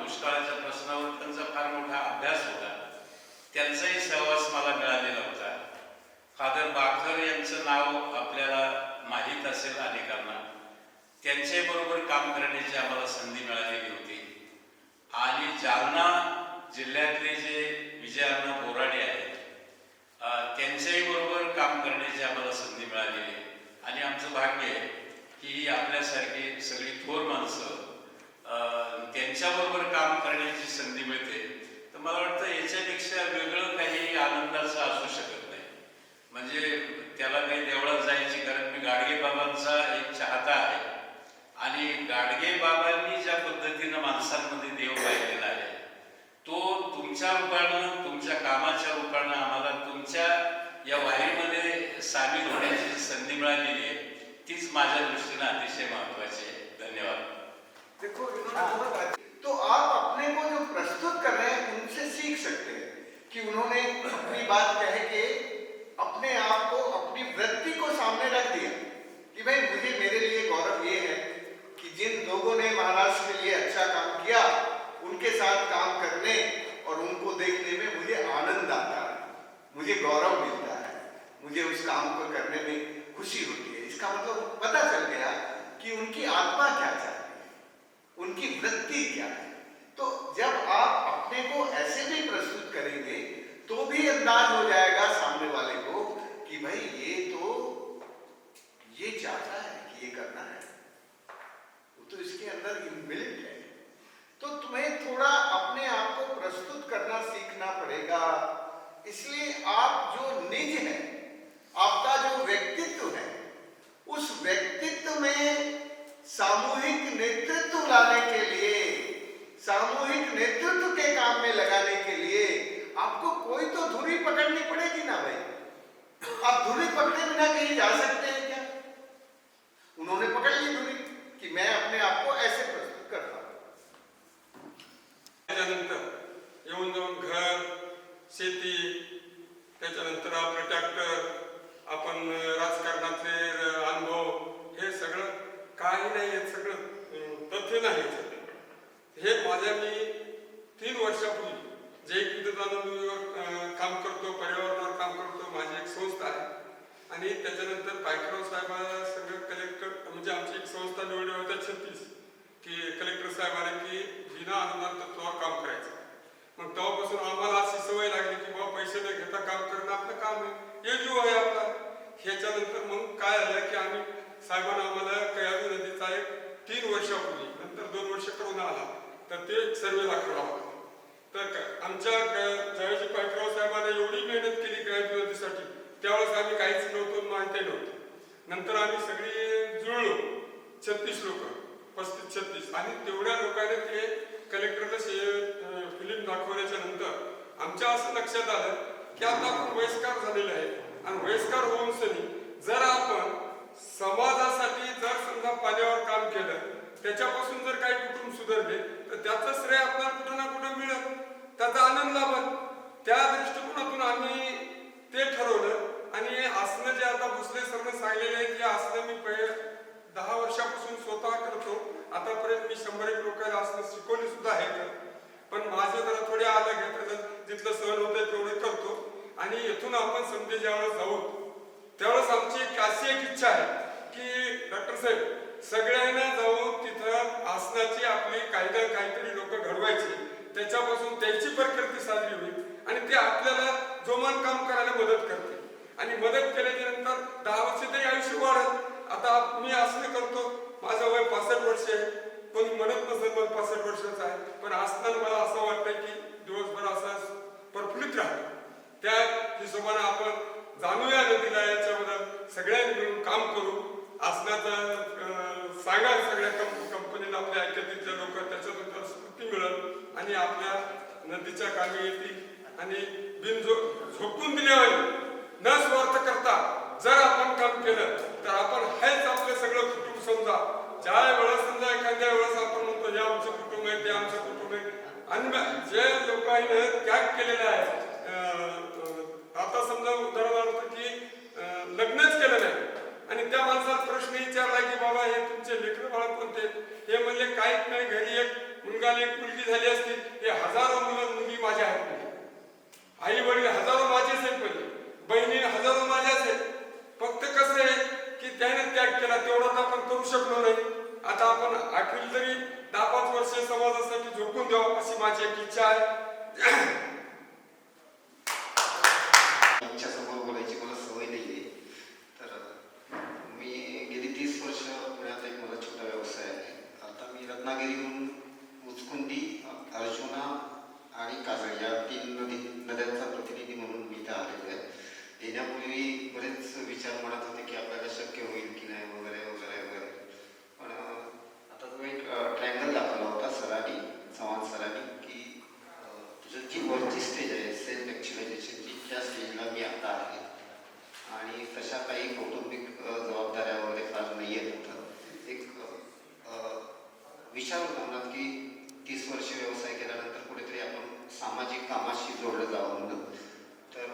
दुष्काळाच्या प्रश्नावर त्यांचा फार मोठा अभ्यास होता. त्यांचाही सहवास मला मिळालेला होता. फादर बाकर यांचं नाव आपल्याला माहीत असेल अनेकांना. त्यांच्याबरोबर काम करण्याची आम्हाला संधी मिळालेली होती. आणि जालना जिल्ह्यातले जे विजयाण्णा बोराडे आहेत त्यांच्याही बरोबर काम करण्याची आम्हाला संधी मिळालेली आहे. आणि आमचं भाग्य आहे की आपल्यासारखी सगळी थोर माणसं त्यांच्याबरोबर काम करण्याची संधी मिळते. तर मला वाटतं याच्यापेक्षा वेगळं काही आनंदाचं असू शकत नाही. म्हणजे त्याला काही देवळात जायची कारण मी गाडगे बाबांचा एक चाहता आहे. आणि गाडगे बाबांनी ज्या पद्धतीनं माणसांमध्ये देव पाहिलेला आहे तो तुमच्या रूपानं, तुमच्या कामाच्या रूपानं आम्हाला तुमच्या या वारीमध्ये सामील होण्याची संधी मिळालेली आहे. तीच माझ्या दृष्टीनं अतिशय महत्वाची आहे. धन्यवाद. देखो इन्होंने बहुत अच्छी, तो आप अपने को जो प्रस्तुत कर रहे हैं उनसे सीख सकते हैं कि उन्होंने अपनी बात कह के अपने आप को, अपनी वृत्ति को सामने रख दिया कि भाई मुझे, मेरे लिए गौरव ये है कि जिन लोगों ने महाराष्ट्र के लिए अच्छा काम किया उनके साथ काम करने और उनको देखने में मुझे आनंद आता है, मुझे गौरव मिलता है, मुझे उस काम को करने में खुशी होती है. इसका मतलब पता चल गया कि उनकी आत्मा क्या चाहती है, उनकी वृत्ति क्या है. तो जब आप अपने को ऐसे भी प्रस्तुत करेंगे तो भी अंदाज हो जाएगा सामने वाले को कि भाई ये चाहता है कि ये करना है, वो तो इसके अंदर इनबिल्ट है. तो तुम्हें थोड़ा अपने आप को प्रस्तुत करना सीखना पड़ेगा. इसलिए आप जो निज है, आपका जो व्यक्तित्व है, उस व्यक्तित्व में सामूहिक नेतृत्व लाने के लिए, सामूहिक नेतृत्व के काम में लगाने के लिए आपको कोई तो धुरी पकड़नी पड़ेगी ना भाई. आप धुरी पकड़े बिना कहीं जा सकते हैं क्या? उन्होंने पकड़ ली धुरी कि मैं अपने आप को ऐसे प्रस्तुत करता हूं. त्याच्यानंतर येऊन जाऊन घर, शेती, त्याच्यानंतर आपलं ट्रॅक्टर, आपण राजकारणातले अनुभव, हे सगळं काही नाही, हे सगळं तथ्य नाही. हे माझ्या मी 3 वर्षापूर्वी जे विद्युतानंदवर काम करतो, पर्यावरणावर काम करतो, माझी एक संस्था आहे. आणि त्याच्यानंतर पायकराव साहेब सगळं कलेक्टर, म्हणजे आमची एक संस्था निवडली होत्या 36 की कलेक्टर साहेब आले की बिना अनुदान तत्वावर काम करायचं. मग तेव्हापासून आम्हाला अशी सवय लागली की बाबा पैसे न घेता काम करणं आपलं काम आहे, हे जीव आहे आपला. ह्याच्यानंतर मग काय झालं की आम्ही साहेबांना आम्हाला कयाधू नदीचा एक 3 वर्षापूर्वी, नंतर 2 वर्ष करून आला, तर ते सर्वे दाखवला होता. तर आमच्या ज्यावेळेस पायकराव साहेबांना एवढी मेहनत केली कयाधू नदीसाठी, त्यावेळेस आम्ही काहीच नव्हतो, माहिती नव्हतं. नंतर आम्ही सगळी जुळलो, 36 लोक, 35-36, आणि तेवढ्या लोकांनी ते कलेक्टरला फिल्म दाखवल्याच्या नंतर आमच्या असं लक्षात आलं की आता आपण वयस्कर झालेलं आहे. आणि वयस्कर होऊन सनी जर आपण समाजासाठी जर समजा पाण्यावर काम केलं, त्याच्यापासून जर काही कुटुंब सुधारले तर त्याचं श्रेय आपल्याला कुठं ना कुठं मिळेल, त्याचा आनंद लाभल. त्या दृष्टिकोनातून आम्ही ते ठरवलं. आणि आसनं जे आता भोसले सरने सांगलेले आहे की आसनं मी 10 वर्षापासून स्वतः करतो. आतापर्यंत मी 100 लोकांना आसनं शिकवली सुद्धा आहे. पण माझे जरा थोडे आलं घेतलं, जिथलं सहन होतं तेवढे करतो. आणि इथून आपण समजे ज्यावेळेस जाऊ त्यावेळेस आमची अशी एक इच्छा आहे की डॉक्टर साहेब सगळ्यांना जाऊन तिथं आसनाची आपली काहीतरी लोक घडवायची, त्याच्यापासून त्याची प्रकृती साजरी होईल आणि ते आपल्याला जोमान काम करायला मदत करते. आणि मदत केल्याच्या नंतर 10 वर्ष तरी आयुष्य वाढेल. आता मी आसनं करतो, माझं वय 65 वर्ष आहे, कोणी म्हणत नसेल मला 65 वर्षाचा आहे, पण आसनानं मला असं वाटतं की दिवसभर असा प्रफुल्लित राहतो. त्या हिशोबाने आपण जाणूया नदीला, याच्याबद्दल सगळ्यांनी मिळून काम करू. आसनाचं सांगा सगळ्या कंपनीला, आपल्या ऐक्यतेतल्या लोक, त्याच्यातून त्याला स्फूर्ती मिळेल आणि आपल्या नदीच्या कामी येतील. आणि झोपून दिल्यावर न स्वार्थ करता जर आपण काम केलं तर आपण हेच आपलं सगळं कुटुंब समजा. ज्या वेळेस समजा एखाद्या वेळेस आपण म्हणतो हे आमचं कुटुंब आहे, ते आमचं कुटुंब आहे, आणि जे लोकांनी त्याग केलेला आहे, आता समजा उदाहरणार्थ की लग्नच केलं नाही आणि त्या माणसाला प्रश्न विचारला की बाबा हे तुमचे लेकरं बाळ कोणते, हे म्हणले काहीच नाही, घरी एक मुलगा एक मुलगी झाली असती, हे हजारो मुलं मुलगी माझ्या आहेत, आई वडील हजारो माझेच आहेत म्हणले. स्टेजला मी आता आहे आणि तशा काही कौटुंबिक जबाबदाऱ्या वगैरे फार नाही आहेत. एक विचार होता मनात की 30 वर्ष व्यवसाय केल्यानंतर कुठेतरी आपण सामाजिक कामाशी जोडलं जावं म्हणून. तर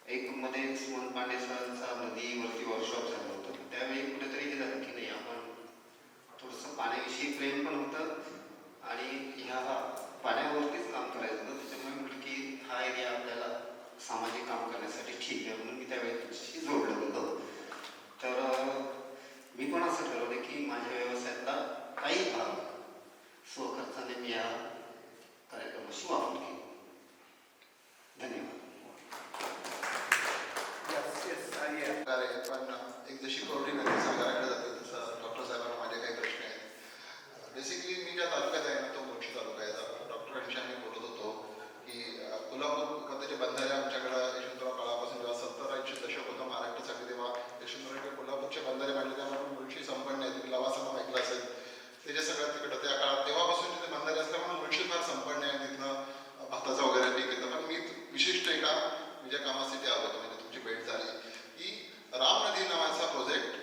एक मध्ये सुमन पांडे सरांचा नदीवरती वर्कशॉप झालं होतं. त्यावेळी कुठेतरी हे झालं की नाही, आपण थोडंसं पाण्याविषयी प्रेम पण होतं आणि ह्या पाण्यावरतीच काम करायचं होतं. त्याच्यामुळे म्हटलं की हा एरिया आपल्याला सामाजिक काम करण्यासाठी ठीक आहे म्हणून मी त्यावेळी तुझ्याशी जोडलं होतं. तर मी पण असं ठरवलं की माझ्या व्यवसायातला काही भाग स्वखर्चाने मी या कार्यक्रमाशी वापरून घेईन. धन्यवाद. पण एक जशी कोरडी नदी सरकारकडे जाते तसं डॉक्टर साहेबांना माझे काही प्रश्न आहेत. बेसिकली मी ज्या तालुक्यात आहे ना तो मुळशी तालुका आहे. डॉक्टरांशी आम्ही बोलत होतो की कोल्हापूर त्याचे बंधारे आमच्याकडं यशवंतराव काळापासून जेव्हा 70-80 दशक होतं महाराष्ट्रासाठी, तेव्हा यशवंतराव कोल्हापूरचे बंधारे बांधले. त्यामुळे मुळशी संपन्न आहे. तुम्ही लवासा नाव ऐकलं असेल. ते जे सगळं तिकडं त्या काळात तेव्हापासून तिथे बंधारे असल्यामुळे मुळशी फार संपन्न आहे. तिथनं भाताचं वगैरे पीक येतं. पण मी विशिष्ट एका म्हणजे कामासाठी आलो होतो, म्हणजे तुमची भेट झाली की राम नदी नावाचा प्रोजेक्ट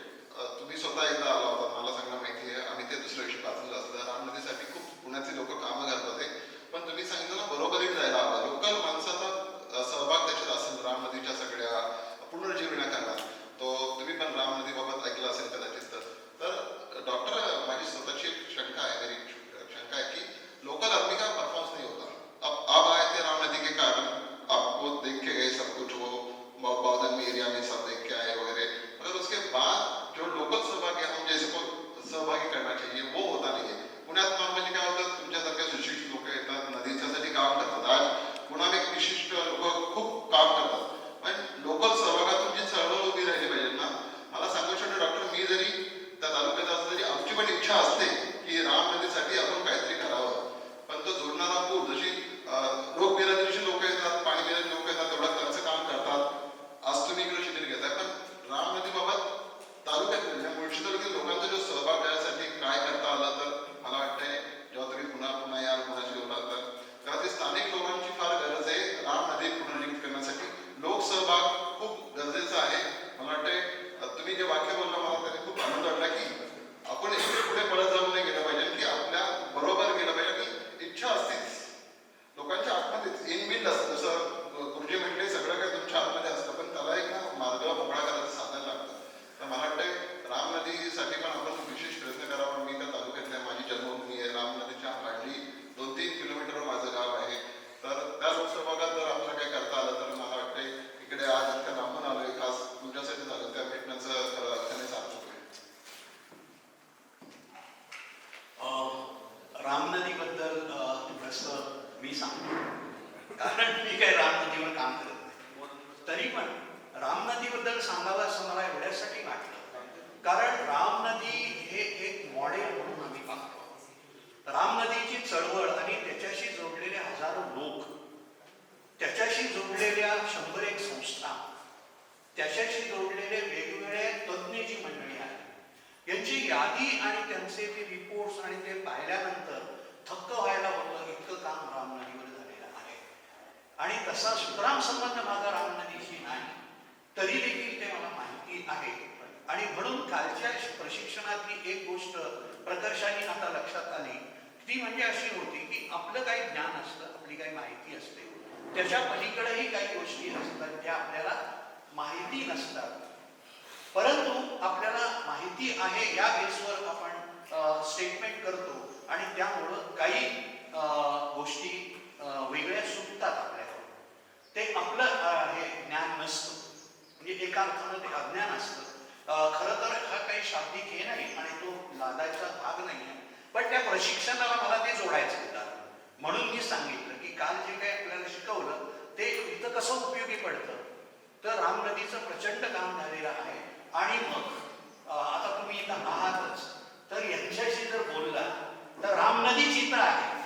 तुम्ही स्वतः एकदा आला होता. मला चांगलं माहिती आहे. आम्ही ते दुसऱ्या दिवशी पाचलं असलं. राम नदीसाठी खूप पुण्यातली लोक कामं करत होते. पण तुम्ही सांगितलं बरोबरीने जायला हवा. लोकल माणसाचा सहभाग त्याच्यात असेल राम नदीच्या सगळ्या पुनर्जीवनाकरणात. तो तुम्ही पण राम नदीबाबत ऐकलं असेल कदाचित. तर डॉक्टर माझी स्वतःची शंका आहे, मेरी शंका है कि लोकल आदमी का परफॉर्मेंस नहीं होता. अब आए थे राम नदी के कारण, आपको देख के गए सब कुछ, वो बादल में एरिया में सब देख के आए वगैरह, मगर उसके बाद जो लोकल सहभागी हम जैसे को सहभागी करना चाहिए वो होता नहीं है. पुण्यात नॉर्मली काय होतं, तुमच्यासारख्या सुशिक्षित लोक येतात, नदीच्यासाठी काम करतात. आज पुण्यात एक विशिष्ट लोक खूप काम करतात, पण लोकल सहभागातून जी चळवळ उभी राहिली पाहिजे ना. मला सांगू शकतो डॉक्टर, मी जरी त्या तालुक्यात असलं तरी आमची पण इच्छा असते की राम नदीसाठी आपण काहीतरी करावं. पण तो जोडणारा पूल, जशी रोग बिरादरीची लोक येतात, पाणी बिरादरी लोक येतात, तेवढं त्यांचं काम करतात. आज तुम्ही इकडे शिबिर घेताय, पण राम नदीबाबत तालुक्यात म्हणजे मुळशी तालुक्यात लोकांचा जो सहभाग यासाठी काय करता आला, तर मला वाटतंय जेव्हा तुम्ही पुन्हा याल, पुण्याची बोलाल तर ते स्थानिक लोकांची फार गरज आहे राम नदी पुनर्जीवित करण्यासाठी. लोकसहभाग खूप गरजेचा आहे. मला वाटतंय तुम्ही जे वाक्य बोलला मला त्याने खूप आनंद वाटला की आपण इकडे पुढे पळत जाऊन नाही गेलं पाहिजे, की आपल्या बरोबर गेलं पाहिजे. की इच्छा असतेच लोकांच्या आतमध्ये इनबिल्ट असतं. जसं गुरुजी म्हटले सगळं काही तुमच्या आतमध्ये असतं, पण त्याला एक ना मार्ग मोकळा करायचं साधन लागतं. तर मला वाटतंय राम नदीसाठी पण आपण विशेष प्रयत्न करावा. मी त्या तालुक्यातल्या माझी जन्मभूमी आहे. राम नदीच्या हार्डली 2-3 किलोमीटरवर माझं गाव आहे. तर त्या लोकसहभागात जर आपल्याला काही करता आलं तर मला वाटतंय इकडे आज इतकं लांबून आलोय खास तुमच्यासाठी झालं, त्या भेटण्याचं खरं अर्थाने सार्थक होईल. राम नदीबद्दल थोडंसं मी सांगतो, कारण मी काय राम नदीवर काम करत नाही. तरी पण राम नदीबद्दल सांगावं असं मला एवढ्यासाठी वाटलं, कारण राम नदी हे एक मॉडेल म्हणून आम्ही पाहतो. राम नदीची चळवळ आणि त्याच्याशी जोडलेले हजारो लोक, त्याच्याशी जोडलेल्या 101 संस्था, त्याच्याशी जोडलेले वेगवेगळे तज्ज्ञ जी मंडळी आहेत, यांची यादी आणि त्यांचे ते रिपोर्ट्स आणि ते पाहिल्यानंतर थक्क व्हायला होतं. इतकं काम राम नदीवर झालेलं आहे. आणि तसा सुतराम संबंध माझा राम नदीशी नाही, तरी देखील ते मला माहिती आहे. आणि म्हणून कालच्या प्रशिक्षणातली एक गोष्ट प्रकर्षाने आता लक्षात आली, ती म्हणजे अशी होती की आपलं काही ज्ञान असतं, आपली काही माहिती असते, त्याच्या पलीकडेही काही गोष्टी असतात ज्या आपल्याला माहिती नसतात. परंतु आपल्याला माहिती आहे या बेसवर आपण स्टेटमेंट करतो आणि त्यामुळं काही गोष्टी वेगळ्या सुटतात आपल्याकडून. ते आपलं हे ज्ञान नसतं, म्हणजे एका अर्थानं ते अज्ञान असतं. खरं तर हा काही शाब्दिक हे नाही आणि तो लादायचा भाग नाही आहे, पण त्या प्रशिक्षणाला मला ते जोडायचं होतं. म्हणून मी सांगितलं की काल जे काही आपल्याला शिकवलं ते इथं कसं उपयोगी पडतं. तर राम नदीचं प्रचंड काम झालेलं आहे. आणि मग आता तुम्ही इथं आहातच, तर यांच्याशी जर बोलला तर राम नदी चित्र आहे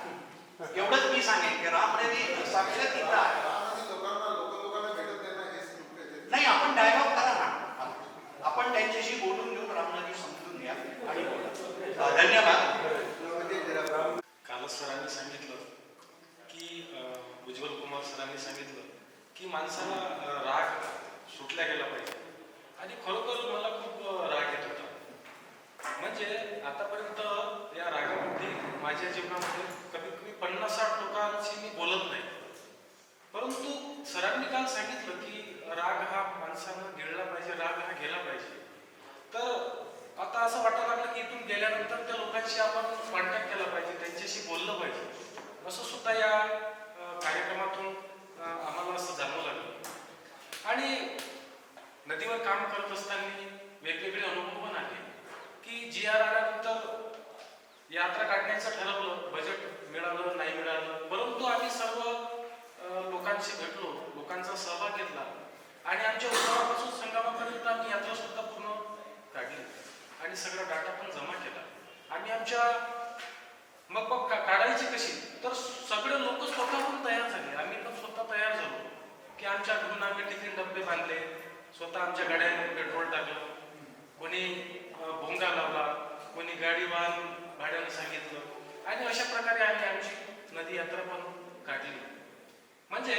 एवढंच मी सांगेन की राम नदी साक्षात चित्र आहे. नाही, आपण डायलॉग करा ना, आपण त्यांच्याशी बोलून घेऊन राम नदी समजून घ्या आणि बोला. धन्यवाद. कालच सरांनी सांगितलं की उज्ज्वल कुमार सरांनी सांगितलं की माणसाला राग सुटला गेला पाहिजे. आणि खरोखर मला खूप राग येत होता. म्हणजे आतापर्यंत या रागामध्ये माझ्या जीवनामध्ये कमीत कमी 50-60 लोकांशी मी बोलत नाही. परंतु सरांनी काल सांगितलं की राग हा माणसानं गिळला पाहिजे, राग हा गेला पाहिजे. तर आता असं वाटायला लागलं की इथून गेल्यानंतर त्या लोकांशी आपण कॉन्टॅक्ट केला पाहिजे, त्यांच्याशी बोललं पाहिजे. असं सुद्धा या कार्यक्रमातून आम्हाला असं जाणवं लागलं. आणि नदीवर काम करत असताना वेगवेगळे अनुभव पण आले की GR आल्यानंतर यात्रा काढण्याचं ठरवलं, बजेट मिळालं नाही मिळालं, परंतु आम्ही सर्व लोकांशी भेटलो, लोकांचा सहभाग घेतला आणि आमच्या उद्योगापासून संगमापर्यंत आम्ही यात्रा सुद्धा पूर्ण काढली आणि सगळा डाटा पण जमा केला. आम्ही आमच्या मग काढायची कशी, तर सगळे लोक स्वतःहून तयार झाले. आम्ही पण स्वतः तयार झालो की आमच्या घरून आम्ही टिफिन डबे बांधले, स्वतः आमच्या गाड्यांमध्ये पेट्रोल टाकलं, कोणी भोंगा लावला, कोणी गाडी वाहन भाड्यानं सांगितलं आणि अशा प्रकारे आम्ही आमची नदी यात्रा पण काढली. म्हणजे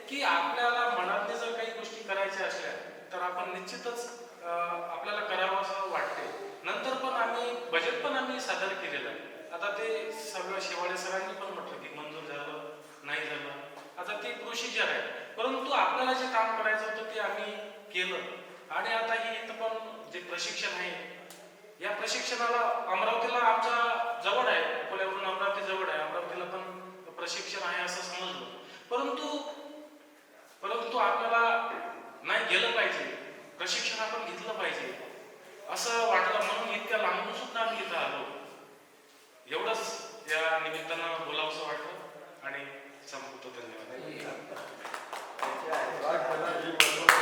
की आपल्याला मनातले जर काही गोष्टी करायच्या असल्या तर आपण निश्चितच आपल्याला करावं असं वाटते. नंतर पण आम्ही बजेट पण आम्ही सादर केलेलं आहे. आता ते सगळं शेवाळे सरांनी पण म्हटलं की मंजूर झालं नाही झालं, आता ती प्रोसिजर आहे. परंतु आपल्याला जे काम करायचं होतं ते आम्ही केलं. आणि आता ही इथं पण जे प्रशिक्षण आहे, या प्रशिक्षणाला अमरावतीला आमच्या जवळ आहे, अकोल्यावरून अमरावती जवळ आहे, अमरावतीला पण प्रशिक्षण आहे असं समजलं. परंतु आपल्याला नाही गेलं पाहिजे, प्रशिक्षण आपण घेतलं पाहिजे असं वाटलं, म्हणून इतक्या लांबून सुद्धा आम्ही इथं आलो. एवढंच या निमित्तानं बोलावंसं वाटलं आणि संपवतो. धन्यवाद.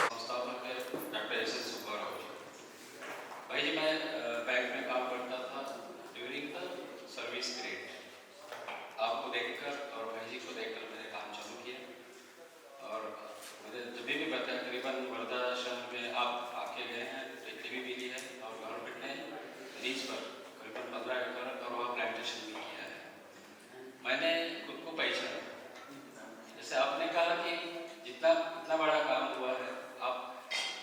संस्थापक है डॉक्टर SS सुब्बाराव जी. भाई जी, मैं बैंक में काम करता था ड्यूरिंग द सर्विस पीरियड. आपको देखकर और भाई जी को देखकर मैंने काम चालू किया और मैंने जब भी बताया करीबन वर्धा शहर में आप आके गए हैं, टीवी भी ली है और गवर्नमेंट ने लीज पर करीबन 15 एकड़ और वहाँ प्लांटेशन भी किया है. मैंने खुद को पहचाना. जैसे आपने कहा कि जितना इतना बड़ा काम हुआ है, आप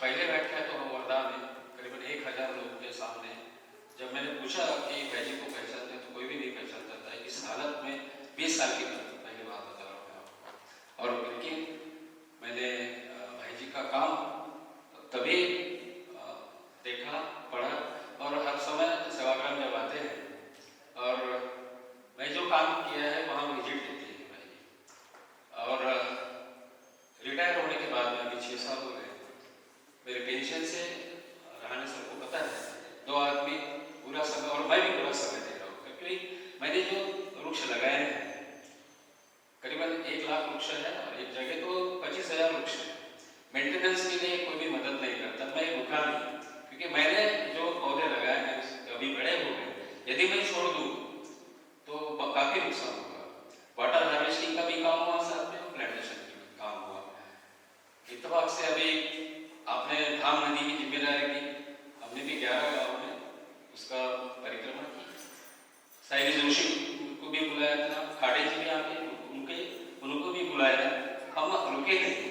पहले बैठे तो वर्धा में करीबन 1000 लोगों के सामने जब मैंने पूछा कि भाई जी को पहचानते हैं तो कोई भी नहीं पहचानता था. इस हालत में 20 साल की पहले बात बता रहा हूँ मैं आपको. और लेकिन मैंने भाई जी का काम तभी देखा, पढ़ा और हर समय सेवाग्राम जब आते हैं और मैं जो काम किया है वहाँ विजिट देते हैं भाई जी. और रिटायर होने के बाद में अभी 6 साल हो गए, मेरे पेंशन से रहने सबको पता है 2 आदमी पूरा समय, और मैं भी पूरा समय दे रहा हूँ क्योंकि मैंने जो वृक्ष लगाए हैं करीबन 1 लाख वृक्ष है और एक जगह तो 25,000 वृक्ष है. मेंटेनेंस के लिए कोई भी मदद नहीं करता. मैं रुका नहीं क्योंकि मैंने जो पौधे लगाए हैं अभी बड़े हो गए, यदि मैं छोड़ दूँ तो काफी नुकसान होगा. वाटर हार्वेस्टिंग का भी काम हुआ साथ में, प्लांटेशन का भी काम हुआ. इत्तेफाक से अभी आपने धाम नदी की जिम्मेदारी दी, हमने भी 11 गाँव में उसका परिक्रमा की. साहिल जोशी को भी बुलाया था, खाड़े जी भी आके उनको भी बुलाया. हम रुके नहीं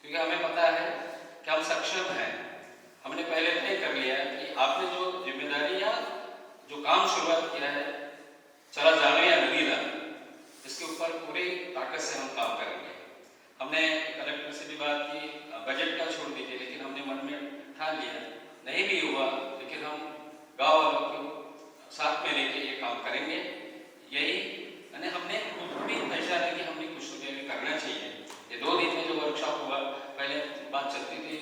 क्योंकि हमें पता है कि हम सक्षम हैं. हमने पहले तय कर लिया है कि आपने जो जिम्मेदारी या जो काम शुरुआत किया है, चला जावे या नदी ला, इसके ऊपर पूरी ताकत से हम काम करेंगे. हमने कलेक्टर से भी बात की, बजट का छोड़ दीजिए, लेकिन हमने मन में ठान लिया, नहीं भी हुआ लेकिन हम गाँव वालों को साथ में लेके ये काम करेंगे. यही यानी हमने खुद भी पहचाना कि हमने कुछ तो करना चाहिए. ये 2 दिन में जो वर्कशॉप हुआ, पहले बात चलती थी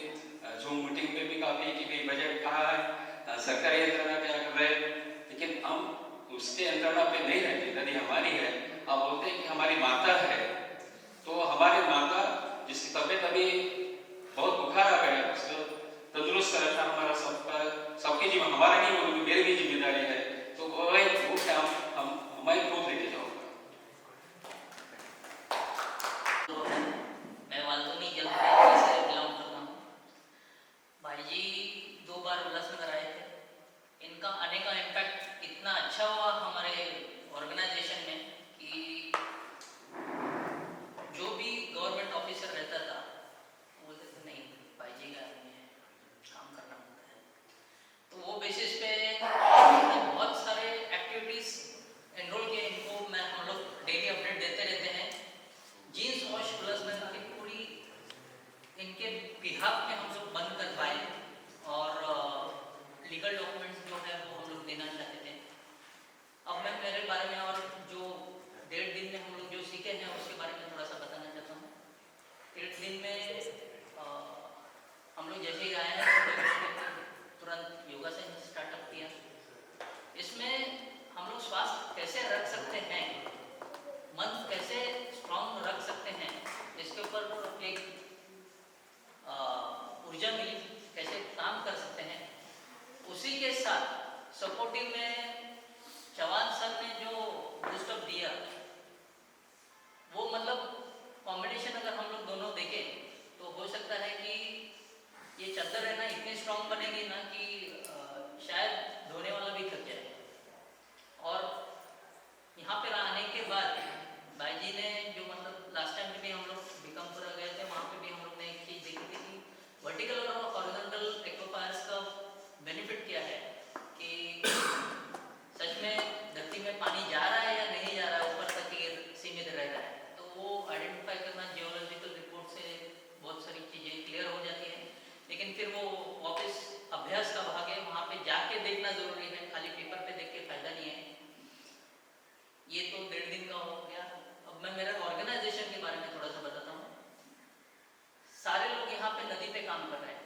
जूम मीटिंग में भी काफी कि भाई बजट कहाँ है, सरकारी यंत्रणा क्या कर रहे हैं, लेकिन हम उसके यंत्रणा पे नहीं रहते. नदी हमारी है. आप बोलते हैं कि हमारी माता है, तो हमारी माता जिसकी तबीयत अभी बहुत बुखार आ गया, उसको तंदुरुस्त रखना हमारा सबकी जिम्मेदारी, हमारा नहीं बोलूँगी, मेरी भी जिम्मेदारी है. तो वही वो काम मैं खुद लेके जाऊँगा. मैं वाल्दुनी जलपाईगुड़ी से बिलोंग करता हूँ. भाई जी 2 बार उल्लासनगर आए थे. इनका आने का इम्पैक्ट इतना अच्छा हुआ हमारे ऑर्गेनाइजेशन में कि जो भी गवर्नमेंट ऑफिसर रहता था इनके बिहाफ में हम लोग बंद कर पाए और लीगल डॉक्यूमेंट्स जो है वो हम लोग देना चाहते थे। अब मैं मेरे बारे में और जो 1.5 दिन में हम लोग जो सीखे हैं उसके बारे में थोड़ा सा बताना चाहता हूँ। 1.5 दिन में हम लोग जैसे ही आए हैं तुरंत योगासन स्टार्टअप किया। इसमें हम लोग स्वास्थ्य कैसे रख सकते हैं, मन कैसे स्ट्रांग रख सकते हैं, इसके ऊपर एक ऊर्जा मिली, कैसे काम कर सकते हैं। उसी के साथ सपोर्टिव में चौहान सर ने जो बूस्टअप दिया वो मतलब कॉम्बिनेशन अगर हम लोग दोनों देखें तो हो सकता है कि ये चादर है ना इतनी स्ट्रांग बनेगी ना कि शायद धोने वाला भी थक जाए। और यहाँ पे आने के बाद भाई जी ने जो मतलब लास्ट टाइम में भी हम लोग बिकमपुरा गए थे, वहाँ पे भी हम लोग ने एक चीज़ देखी थी कि वर्टिकल और हॉरिजॉन्टल एक्वाफायर्स का बेनिफिट क्या है कि सच में धरती में पानी जा रहा है या नहीं जा रहा है, ऊपर तक ये सीमित रह रहा है। तो वो आइडेंटिफाई करना जियोलॉजिकल रिपोर्ट से बहुत सारी चीज़ें क्लियर हो जाती हैं। लेकिन फिर वो वापस अभ्यास का भाग है, वहाँ पे जाके देखना जरूरी है, खाली पेपर पे देख के फायदा नहीं है। ये तो 1.5 दिन का हो गया। अब मैं मेरे ऑर्गेनाइजेशन के बारे में थोड़ा सा बताता हूँ। सारे लोग यहाँ पे नदी पे काम कर रहे हैं,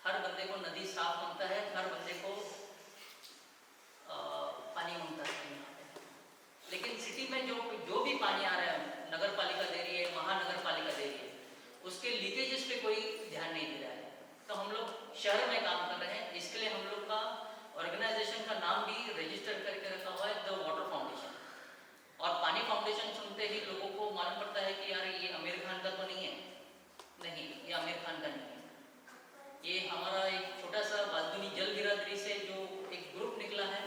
हर बंदे को नदी साफ मांगता है, हर बंदे को पानी मांगता है यहाँ पे। लेकिन सिटी में जो भी पानी आ रहा है, नगर पालिका दे रही है, महानगर पालिका दे रही है, उसके लीकेजेस पे कोई ध्यान नहीं दे रहा है। तो हम लोग शहर में काम कर रहे हैं। इसके लिए हम लोग का ऑर्गेनाइजेशन का नाम भी रजिस्टर करके रखा हुआ है, द वाटर फाउंडेशन। और पानी फाउंडेशन सुनते ही लोगों को मालूम पड़ता है कि यार ये आमिर खान का तो नहीं है। नहीं, ये आमिर खान का नहीं है। ये हमारा एक छोटा सा वाल्दुनी जल बिरादरी से जो एक ग्रुप निकला है,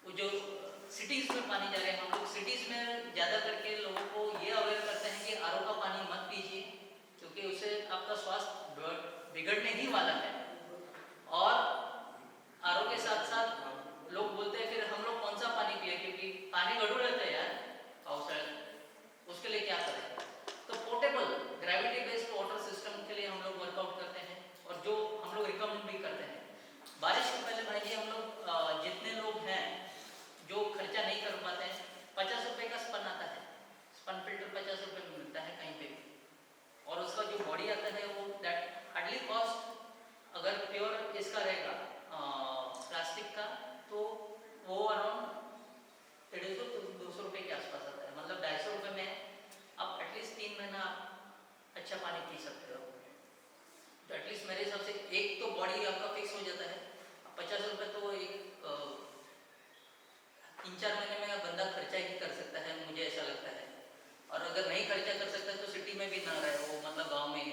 वो जो सिटीज़ में पानी जा रहे हैं, हम लोग सिटीज़ में ज़्यादा करके लोगों को ये अवेयर करते हैं कि आरओ का पानी मत पीजिए, क्योंकि उससे आपका स्वास्थ्य बिगड़ने ही वाला है। और आरओ के साथ साथ लोग बोलते हैं फिर हम लोग कौन सा पानी पिए, क्योंकि पानी गड़ू रहता है यार पावसाळ्यात, उसके लिए क्या करें। तो portable gravity based water system के लिए हम लोग वर्कआउट करते हैं और जो हम लोग रिकमेंड भी करते हैं। बारिश से पहले भाई जी हम लोग जितने लोग हैं जो खर्चा नहीं कर पाते हैं, 50 रुपये का स्पन आता है, स्पन फिल्टर 50 रुपये में मिलता है कहीं पे भी। और उसका जो बॉडी आता है वो दैट हार्डली कॉस्ट अगर प्योर इसका रहेगा प्लास्टिक का तो वो अराउंड 150-200 रुपये के आसपास आता है। मतलब 250 रुपये में आप एटलीस्ट 3 महीना अच्छा पानी पी सकते हो। तो एटलीस्ट मेरे हिसाब से एक तो बॉडी आपका फिक्स हो जाता है। 50 रुपये तो एक 3-4 महीने में बंदा खर्चा ही कर सकता है, मुझे ऐसा लगता है। और अगर नहीं खर्चा कर सकता तो सिटी में भी ना रहे, वो मतलब गांव में ही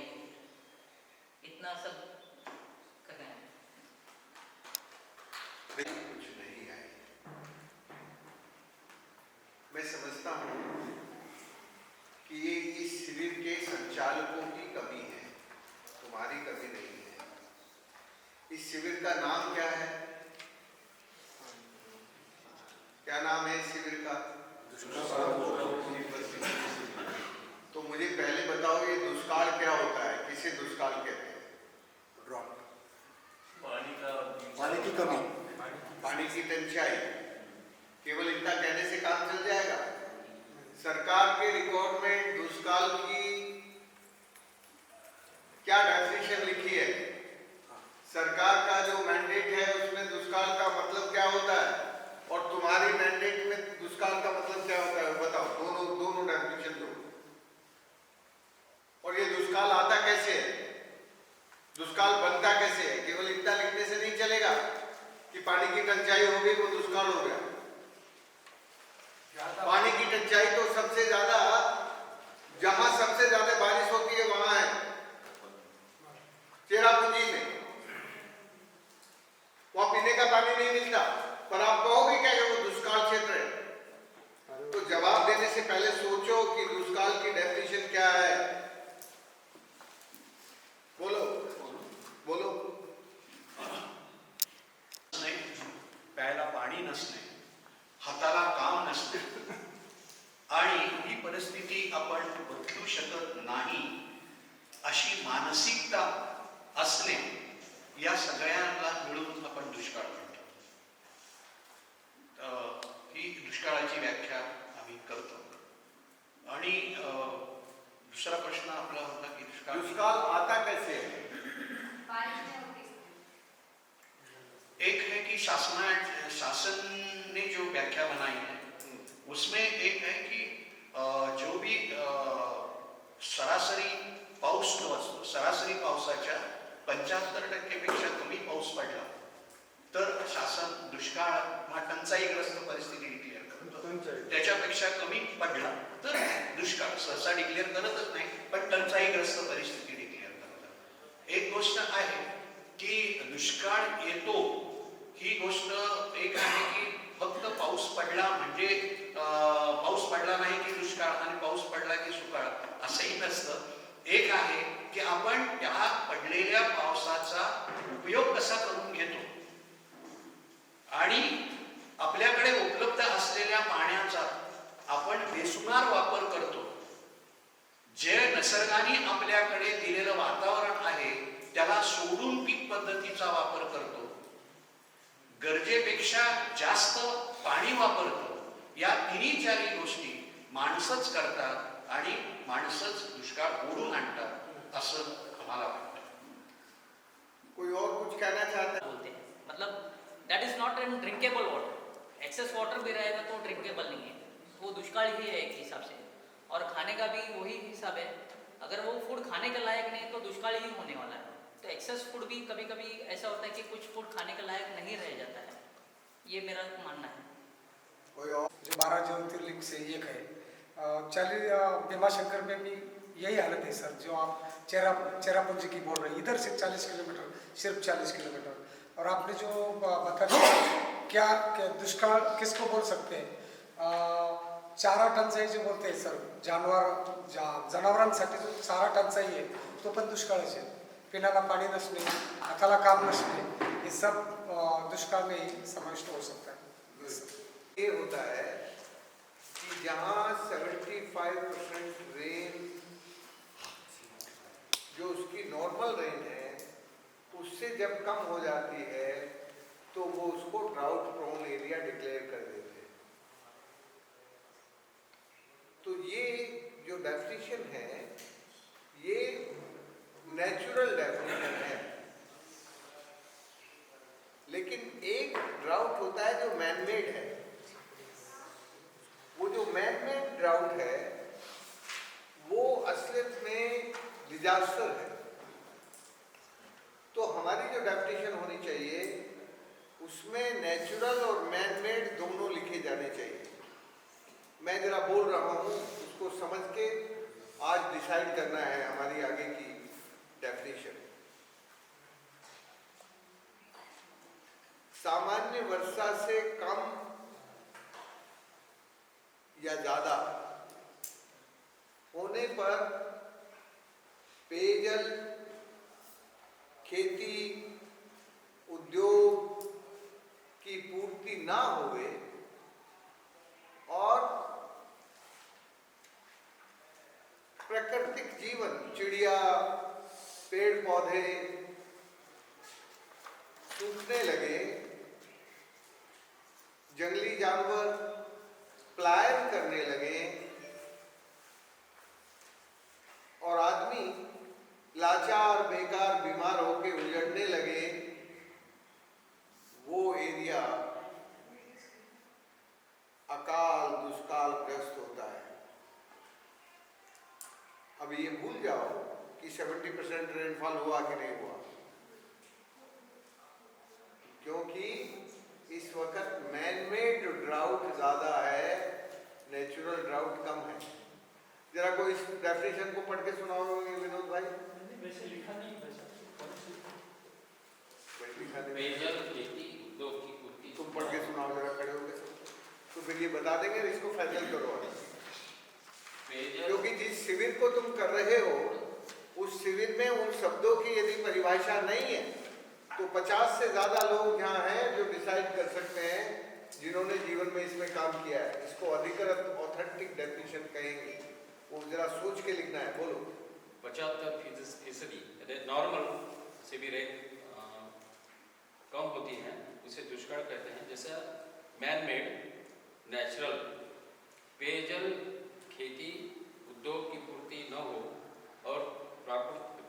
इतना सब कर रहे हैं। कुछ नहीं है। मैं समझता हूँ कि ये इस शिविर के संचालकों की कमी है, तुम्हारी कमी नहीं है। इस शिविर का नाम क्या है? क्या नाम है इस शिविर का? तो मुझे पहले बताओ ये दुष्काल क्या होता है, किसे दुष्काल कहते हैं? पानी की कमी, पानी की टंचाई। केवल इतना कहने से काम चल जाएगा? सरकार के रिकॉर्ड में दुष्काल की क्या डेफिनेशन लिखी है? सरकार का जो मैंडेट है उसमें दुष्काल का मतलब क्या होता है और तुम्हारी मैंडेट में दुष्काल का मतलब क्या होता है? बताओ, दोनों डेफिनेशन दो। और ये दुष्काल आता कैसे है, दुष्काल बनता कैसे है? केवल इतना लिखने से नहीं चलेगा कि पानी की टंचाई हो गई वो दुष्काल हो गया। पानी की टंचाई तो सबसे ज्यादा जहां सबसे ज्यादा बारिश होती है वहां है चेरापूंजी में, वहां पीने का पानी नहीं मिलता, पर आप कहोगे क्या वो दुष्काल क्षेत्र है? तो जवाब देने से पहले सोचो कि दुष्काल की डेफिनेशन क्या है। बोलो बोलो। प्यायला पाणी नसणे, हाताला काम नसणे आणि ही परिस्थिती आपण बदलू शकत नाही मानसिकता असणे या सगळ्यांना मिळून आपण दुष्काळ म्हणतो. ही दुष्काळाची व्याख्या आम्ही करतो. आणि दुसरा प्रश्न आपला होता की दुष्काळ आता कैसे है? एक है कि शासन ने जो व्याख्या बनाई है उसमें एक है कि जो भी सरासरी पाऊस जो असतो, सरासरी पावसाच्या 75% पेक्षा कमी पाऊस पडला तर शासन दुष्काळ टंचाईग्रस्त परिस्थिती डिक्लेअर करतं. त्याच्यापेक्षा कमी पडला तर दुष्काळ सहसा डिक्लेअर करतच नाही, पण टंचाईग्रस्त परिस्थिती डिक्लेअर करतात. एक गोष्ट आहे की दुष्काळ येतो ही गोष्ट एक आहे की फक्त पाऊस पडला म्हणजे पाऊस पडला नाही की दुष्काळ आणि पाऊस पडला की सुकाळ असंही नसतं. एक आहे की आपण त्या पडलेल्या पावसाचा उपयोग कसा करून घेतो आणि आपल्याकडे उपलब्ध असलेल्या पाण्याचा आपण बेसुमार वापर करतो. जे निसर्गाने आपल्याकडे दिलेलं वातावरण आहे त्याला सोडून पीक पद्धतीचा वापर करतो, गरजेपेक्षा जास्त पाणी वापरतो. या तिन्ही चारही गोष्टी माणसंच करतात आणि माणसंच दुष्काळ ओढून आणतात असं आम्हाला वाटतं. कोई और कुछ कहना चाहता है? बोलते हैं मतलब that is not an drinkable water. Excess water भी रहेगा तो ड्रिंकेबल नहीं है, वो दुष्काल ही है एक हिसाब से. और खाने का भी वही हिसाब है, अगर वो फूड खाने के लायक नहीं तो दुष्काल ही होने वाला है. तो एक्सेस फूड भी कभी कभी ऐसा होता है कि कुछ फूड खाने के लायक नहीं रह जाता है. ये मेरा मानना है. कोई और? जो 12 ज्योतिर्लिंग से एक है. भीमाशंकर में भी यही हालत है सर, जो आप चेरापूंजी की बोल रहे हैं, इधर से 40 किलोमीटर, सिर्फ 40 किलोमीटर. और आपने जो बता दिया क्या दुष्काळ किसको बोल सकते हैं, चारा टंचाई जो बोलते हैं सर, जनावरांसाठी जो चारा टंचाई आहे तो पण दुष्काळच आहे. पिण्याला पाणी नसणे, हाताला काम नसणे, ये सब दुष्काळ में समाविष्ट हो सकता है. ये होता है कि जहाँ 75% रेन जो उसकी नॉर्मल रेन है उससे जब कम हो जाती है तो वो उसको ड्राउट प्रोन एरिया डिक्लेयर कर देते हैं. तो ये जो डेफिनेशन है ये नेचुरल डेफिनेशन है, लेकिन एक ड्राउट होता है जो मैनमेड है. वो जो मैनमेड ड्राउट है वो असलियत में डिजास्टर है. तो हमारी जो डेफिनेशन होनी चाहिए उसमें नेचुरल और मैनमेड दोनों लिखे जाने चाहिए. मैं जरा बोल रहा हूँ उसको समझ के आज डिसाइड करना है हमारी आगे की डेफिनेशन. सामान्य वर्षा से कम या ज्यादा होने पर पेयजल, खेती, उद्योग की पूर्ति ना होवे और प्राकृतिक जीवन, चिड़िया, पेड़ पौधे सूखने लगे, जंगली जानवर पलायन करने लगे और आदमी लाचार, बेकार, बीमार होकर उजड़ने लगे, वो एरिया अकाल दुष्काल ग्रस्त होता है. अब ये भूल जाओ कि 70% रेनफॉल हुआ कि नहीं हुआ, क्योंकि इस वक्त मैनमेड ड्राउट ज्यादा है, नेचुरल ड्राउट कम है. जरा कोई इस डेफिनेशन को पढ़ के सुनाओगे विनोद भाई? वैसे लिखा नहीं, पेयजल, खेती, उद्योग की पूर्ति. तुम पढ़ के सुनाओ जरा, खड़े हो गए तो फिर ये बता देंगे, इसको फाइनल करो. क्योंकि जिस शिविर को तुम कर रहे हो उस शिविर में उन शब्दों की यदि परिभाषा नहीं है तो 50 से ज्यादा लोग यहाँ हैं जो डिसाइड कर सकते हैं, जिन्होंने जीवन में इसमें काम किया है. इसको अधिकृत ऑथेंटिक डेफिनेशन कहेंगे, वो जरा सोच के लिखना है. बोलो. 75% अतिरेक कम होती हैं उसे दुष्काल कहते हैं। जैसा मैन मेड नेचुरल पेयजल खेती उद्योग की पूर्ति न हो और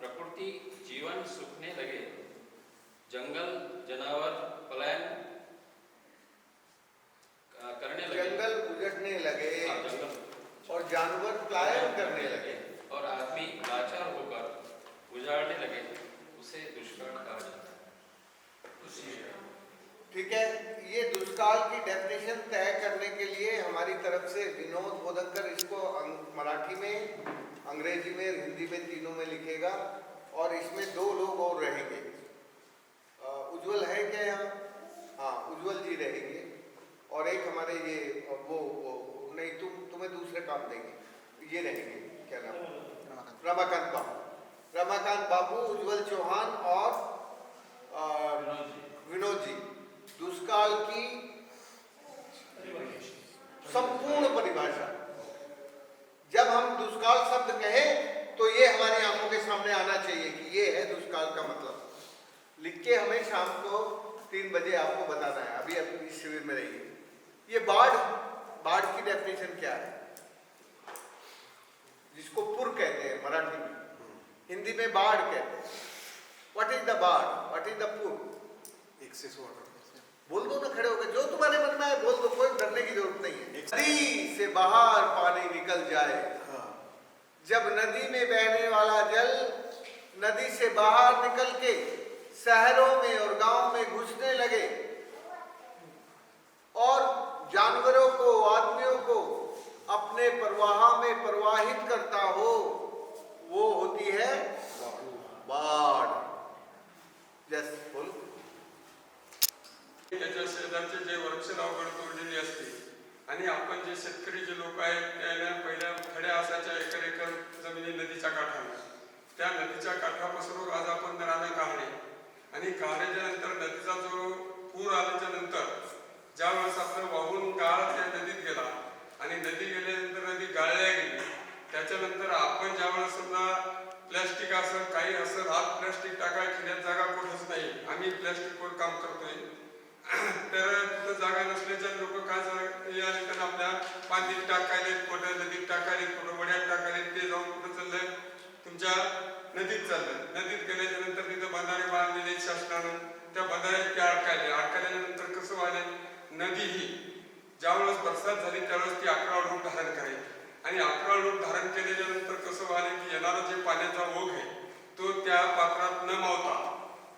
प्रकृति जीवन सूखने लगे, जंगल जानवर पलायन करने लगे, जंगल उजड़ने लगे जंगल और जानवर पलायन करने लगे और आदमी लाचार होकर उजाड़ने लगे, उसे दुष्काल कहा जाता है। ठीक है, ये दुष्काल की डेफिनेशन तय करने के लिए हमारी तरफ से विनोद बोधकर इसको मराठी में, अंग्रेजी में, हिंदी में, तीनों में लिखेगा और इसमें 2 लोग और रहेंगे। उज्जवल है क्या यहाँ? हाँ, उज्जवल जी रहेंगे और एक हमारे ये वो नहीं, तुम्हें दूसरे काम देंगे, ये रहेंगे, क्या नाम? रमाकांत बाबू। रमाकांत बाबू, उज्जवल चौहान और विनोद जी दुष्काल की संपूर्ण परिभाषा। जब हम दुष्काल शब्द कहें तो ये हमारी आंखों के सामने आना चाहिए कि ये है दुष्काल का मतलब। लिख के हमें शाम को 3 बजे आपको बताना है। अभी इस शिविर में रहिए। ये बाढ़ की डेफिनेशन क्या है? जिसको पुर कहते हैं मराठी में, हिंदी में बाढ़ कहते हैं। व्हाट इज द बाढ़? व्हाट इज द पुर? बोल दो ना खड़े होकर, जो तुम्हारे मन में है बोल दो, कोई डरने की जरूरत नहीं है। नदी से बाहर पानी निकल जाए, जब नदी में बहने वाला जल नदी से बाहर निकल के शहरों में और गांव में घुसने लगे और जानवरों को, आदमियों को अपने प्रवाह में प्रवाहित करता हो, वो होती है बाढ़। जस्ट बोल। त्याच्या शेजारचे जे वृक्ष लागवड तोडलेली असते आणि आपण जे शेतकरी जे लोक आहेत त्याला पहिल्या खड्या असायच्या एकर जमिनी नदीच्या काठावर, त्या नदीच्या काठापासून आज आपण रानं काढले आणि काढल्याच्या नंतर नदीचा जो पूर आल्याच्या नंतर ज्या वेळेस आपण वाहून गाळ त्या नदीत गेला आणि नदी गेल्यानंतर नदी गाळल्या गेली, त्याच्यानंतर आपण ज्या वेळेस समजा प्लॅस्टिक असं काही असं रात प्लॅस्टिक टाकायला खिल्यात जागा कुठंच नाही, आम्ही प्लॅस्टिकवर काम करतोय, तर तिथं जागा नसल्याच्या लोक काय झालं आपल्या पाण्यात टाकायले, कुठं नदीत टाकायले, कुठं वड्यात टाकायले, ते जाऊन कुठं चाललंय तुमच्या नदीत चाललं। नदीत गेल्याच्या नंतर तिथं बंधारे बांधलेले शासनानं, त्या बंधाऱ्यात ते अडकल्याच्या नंतर कसं व्हायला, नदी ही ज्यावेळेस बरसात झाली त्यावेळेस ती 11 रूप धारण करायची आणि 11 रूप धारण केल्याच्या नंतर कसं व्हायला की येणारा जे पाण्याचा ओघ आहे तो त्या पात्रात न मावता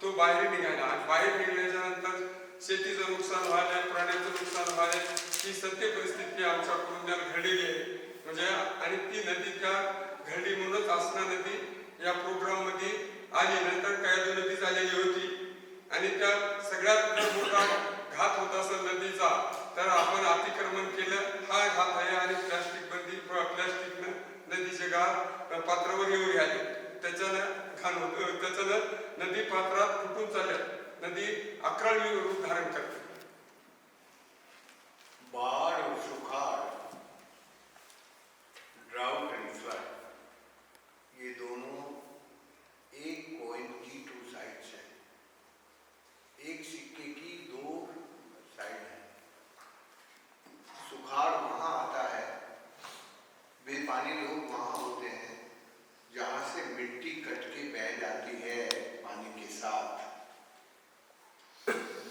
तो बाहेर निघाला आणि बाहेर निघाल्याच्या नंतर शेतीचं नुकसान व्हायला, प्राण्यांचं नुकसान व्हायला, ही सत्य परिस्थिती आमच्याकडून घडलेली आहे। म्हणजे आणि ती नदी त्या घडली म्हणूनच आसना नदी या प्रोग्राम मध्ये आली, नंतर कयाधू नदी झालेली होती आणि त्या सगळ्यात मोठा घात होत असेल नदीचा तर आपण अतिक्रमण केलं, हा घात आहे। आणि प्लॅस्टिक बंदी, प्लॅस्टिकनं नदीचे गाळ पात्रावर येऊन आले, त्याच्यानं घाण होतं, त्याच्यानं नदी पात्रात फुटून चालल्या, नदी 11वी रूप धारण करते। बाढ़ और सुखाड़, ड्राउट एंड फ्लड, ये दोनों एक कॉइन की 2 साइड्स हैं। एक सिक्के की 2 साइड हैं। सुखाड़ वहां आता है, बेपानी लोग वहां होते हैं जहां से मिट्टी कट के बह जाती है पानी के साथ।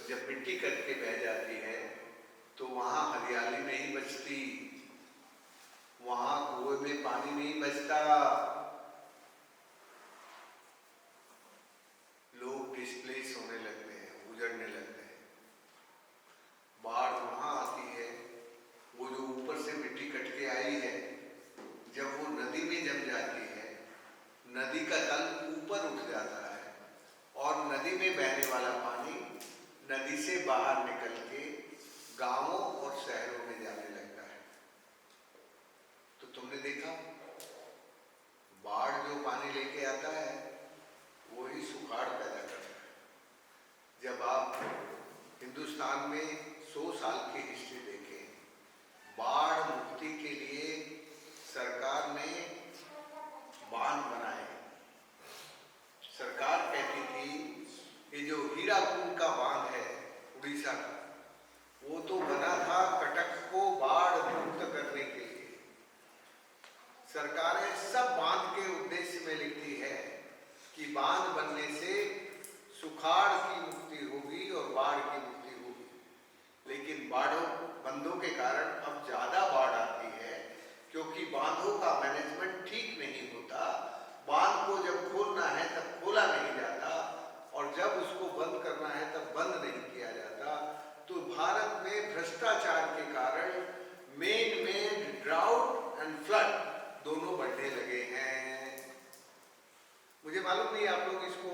जब मिट्टी कट के बह जाती है तो वहां हरियाली नहीं बचती, वहां कुएं में पानी नहीं बचता, लोग डिस्प्लेस होने लगते हैं, उजड़ने लगते हैं। बाढ़ वहां आती है, वो जो ऊपर से मिट्टी कट के आई है, जब वो नदी में जम जाती है, नदी का तल ऊपर उठ जाता है और नदी में बहने वाला पानी नदी से बाहर निकल के गांवों और शहरों में जाने लगता है। तो तुमने देखा, बाढ़ जो पानी लेके आता है वही सुखाड़ पैदा करता है। जब आप हिंदुस्तान में 100 साल की हिस्ट्री देखें, बाढ़ मुक्ति के लिए सरकार ने बांध बनाए। सरकार कहती थी हीराकुंड का बांध है उड़ीसा का, वो तो बना था कटक को बाढ़ मुक्त करने के लिए। सरकारें सब बांध के उद्देश्य में लिखती है कि बांध बनने से सुखाड़ की मुक्ति होगी और बाढ़ की मुक्ति होगी, लेकिन बंधों के कारण अब ज्यादा बाढ़ आती है क्योंकि बांधों का मैनेजमेंट ठीक नहीं होता। बांध को जब खोलना है तब खोला नहीं जाता और जब उसको बंद करना है तब बंद नहीं किया जाता। तो भारत में भ्रष्टाचार के कारण मेन ड्राउट एंड फ्लड दोनों बढ़ने लगे हैं। मुझे मालूम नहीं आप लोग इसको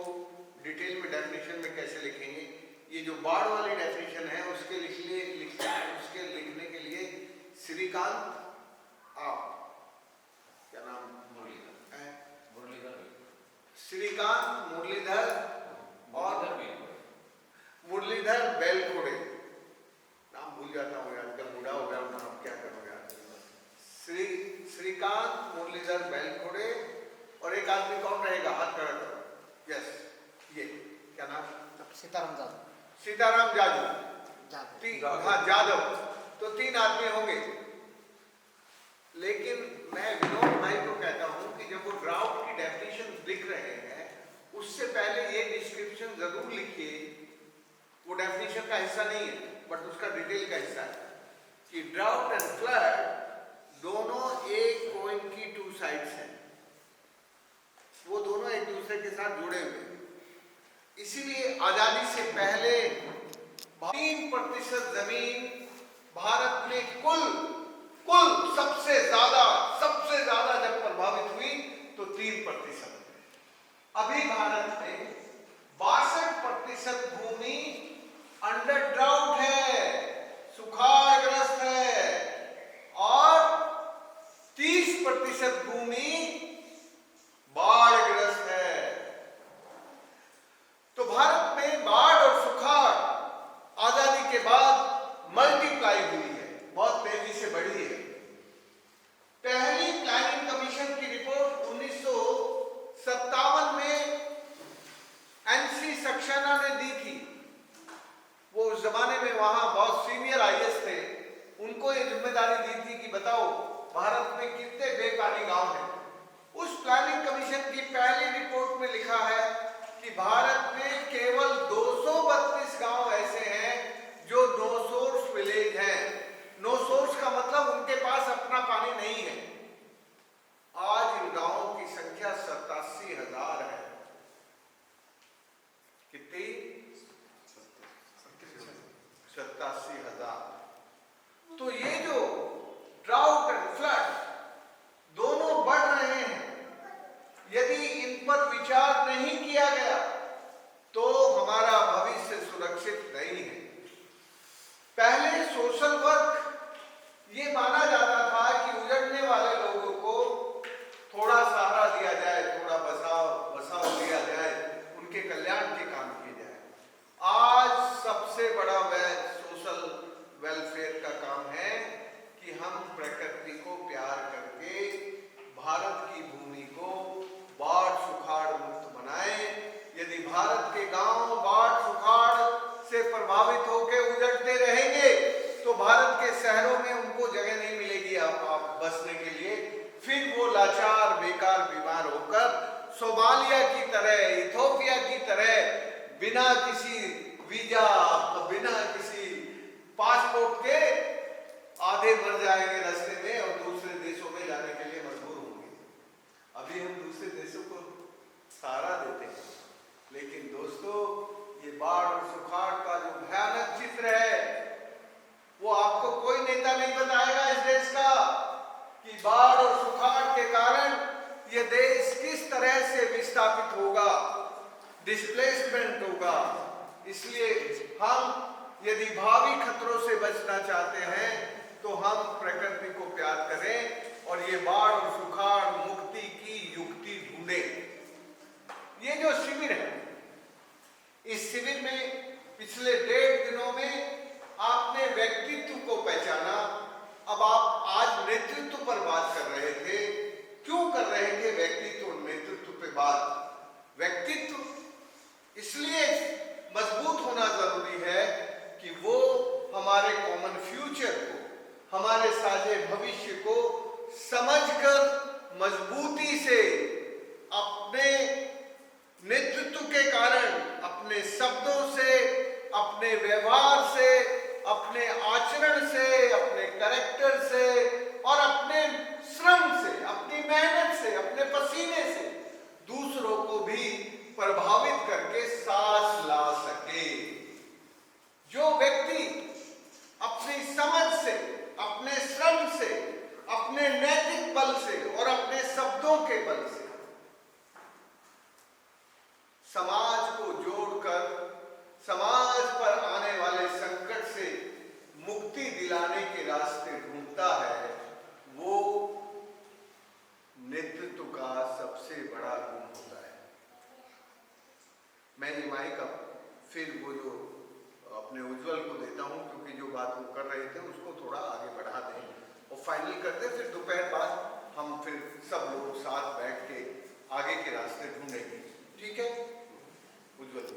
डिटेल में डेफिनेशन में कैसे लिखेंगे। ये जो बाढ़ वाली डेफिनेशन है उसके लिखने के लिए श्रीकांत, आप क्या नाम, श्रीकांत मुरलीधर और मुरलीधर बेलखोड़े, नाम भूल जाता हूँ यार, कल बूढ़ा हो गया हूँ, अब क्या करूँ यार। श्रीकांत मुरलीधर बेलखोड़े और एक आदमी कौन रहेगा, हाथ खड़ा करो। यस, ये क्या नाम, सीताराम जादव। सीताराम जादव, हाँ जादव, तो 3 आदमी होंगे। लेकिन मैं विनोद भाई को कहता हूं कि जब वो ड्राफ्ट की डेफिनेशन लिख रहे हैं उससे पहले ये डिस्क्रिप्शन जरूर लिखिए। वो डेफिनेशन का हिस्सा नहीं है बट उसका डिटेल का हिस्सा है कि ड्राउट एंड फ्लड दोनों एक कॉइन की 2 साइड्स हैं, वो दोनों एक दूसरे के साथ जुड़े हुए हैं। इसीलिए आजादी से पहले 3% जमीन भारत में कुल सबसे ज्यादा जब प्रभावित हुई तो 3%। अभी भारत में 62% भूमि अंडर ड्राउट है, सुखाड़ग्रस्त है और 30% भूमि बाढ़ग्रस्त है। तो भारत में बाढ़ और सुखाड़ आजादी के बाद मल्टीप्लाई हुई है, बहुत तेजी से बढ़ी है। पहली प्लानिंग कमीशन की रिपोर्ट 1957 में एनसी सक्सेना ने दी थी। वो उस जमाने में वहां बहुत सीनियर आईएएस थे, उनको ये जिम्मेदारी दी थी कि बताओ भारत में कितने बेपानी गांव हैं। उस प्लानिंग कमीशन की पहली रिपोर्ट में लिखा है कि भारत में केवल 232 गांव ऐसे हैं जो नो सोर्स विलेज हैं। नो सोर्स का मतलब उनके पास अपना पानी नहीं है। आज इन गांवों की संख्या 87,000 है। कितनी? 87,000। तो ये जो ड्राउट एंड फ्लड दोनों बढ़ रहे हैं, यदि इन पर विचार नहीं किया गया तो हमारा भविष्य सुरक्षित नहीं है। पहले सोशल वर्क ये माना जाता था कि उजड़ने वाले लोगों को थोड़ा सहारा दिया जाए, थोड़ा बसाव दिया जाए, उनके कल्याण के काम किए जाए। आज सबसे बड़ा सोशल वेलफेयर का काम है कि हम प्रकृति को प्यार करके भारत की भूमि को बाढ़ सुखाड़ मुक्त बनाएं। यदि भारत के गांव बाढ़ सुखाड़ से प्रभावित होकर उजड़ते रहेंगे तो भारत के शहरों में उनको जगह नहीं मिलेगी आप बसने के लिए। फिर वो लाचार बेकार बीमार होकर सोमालिया की तरह, इथोपिया की तरह बिना किसी वीजा, बिना किसी पासपोर्ट के आधे मर जाएंगे रास्ते में और दूसरे देशों में जाने के लिए मजबूर होंगे। अभी हम दूसरे देशों को सहारा देते हैं, लेकिन दोस्तों ये बाढ़ और सुखाड़ का जो भयानक चित्र है वो आपको कोई नेता नहीं बताएगा इस देश का कि बाढ़ और सुखाड़ के कारण ये देश किस तरह से विस्थापित होगा, डिस्प्लेसमेंट होगा। इसलिए हम यदि भावी खतरों से बचना चाहते हैं तो हम प्रकृति को प्यार करें और ये बाढ़ और सुखाड़ मुक्ति की युक्ति ढूंढें। ये जो शिविर है, इस शिविर में पिछले 1.5 दिनों में आपने व्यक्तित्व को पहचाना। अब आप आज नेतृत्व पर बात कर रहे थे। क्यों कर रहे थे व्यक्तित्व और नेतृत्व पे बात? व्यक्तित्व इसलिए मजबूत अपने शब्दों से, अपने व्यवहार से, अपने आचरण से, अपने कैरेक्टर से और अपने श्रम से, अपनी मेहनत से, अपने पसीने से दूसरों को भी प्रभावित करके सांस ला सके। जो व्यक्ति अपनी समझ से, अपने श्रम से, अपने नैतिक बल से और अपने शब्दों के बल से समाज को जोड़कर समाज पर आने वाले संकट से मुक्ति दिलाने के रास्ते ढूंढता है, वो नेतृत्व का सबसे बड़ा गुण होता है। मैं ये माइक अब फिर वो जो अपने उज्जवल को देता हूं, क्योंकि जो बात वो कर रहे थे उसको थोड़ा आगे बढ़ा दें और फाइनल करते, फिर दोपहर बाद हम फिर सब लोग साथ बैठ के आगे के रास्ते ढूंढेंगे। ठीक है उज्जवल?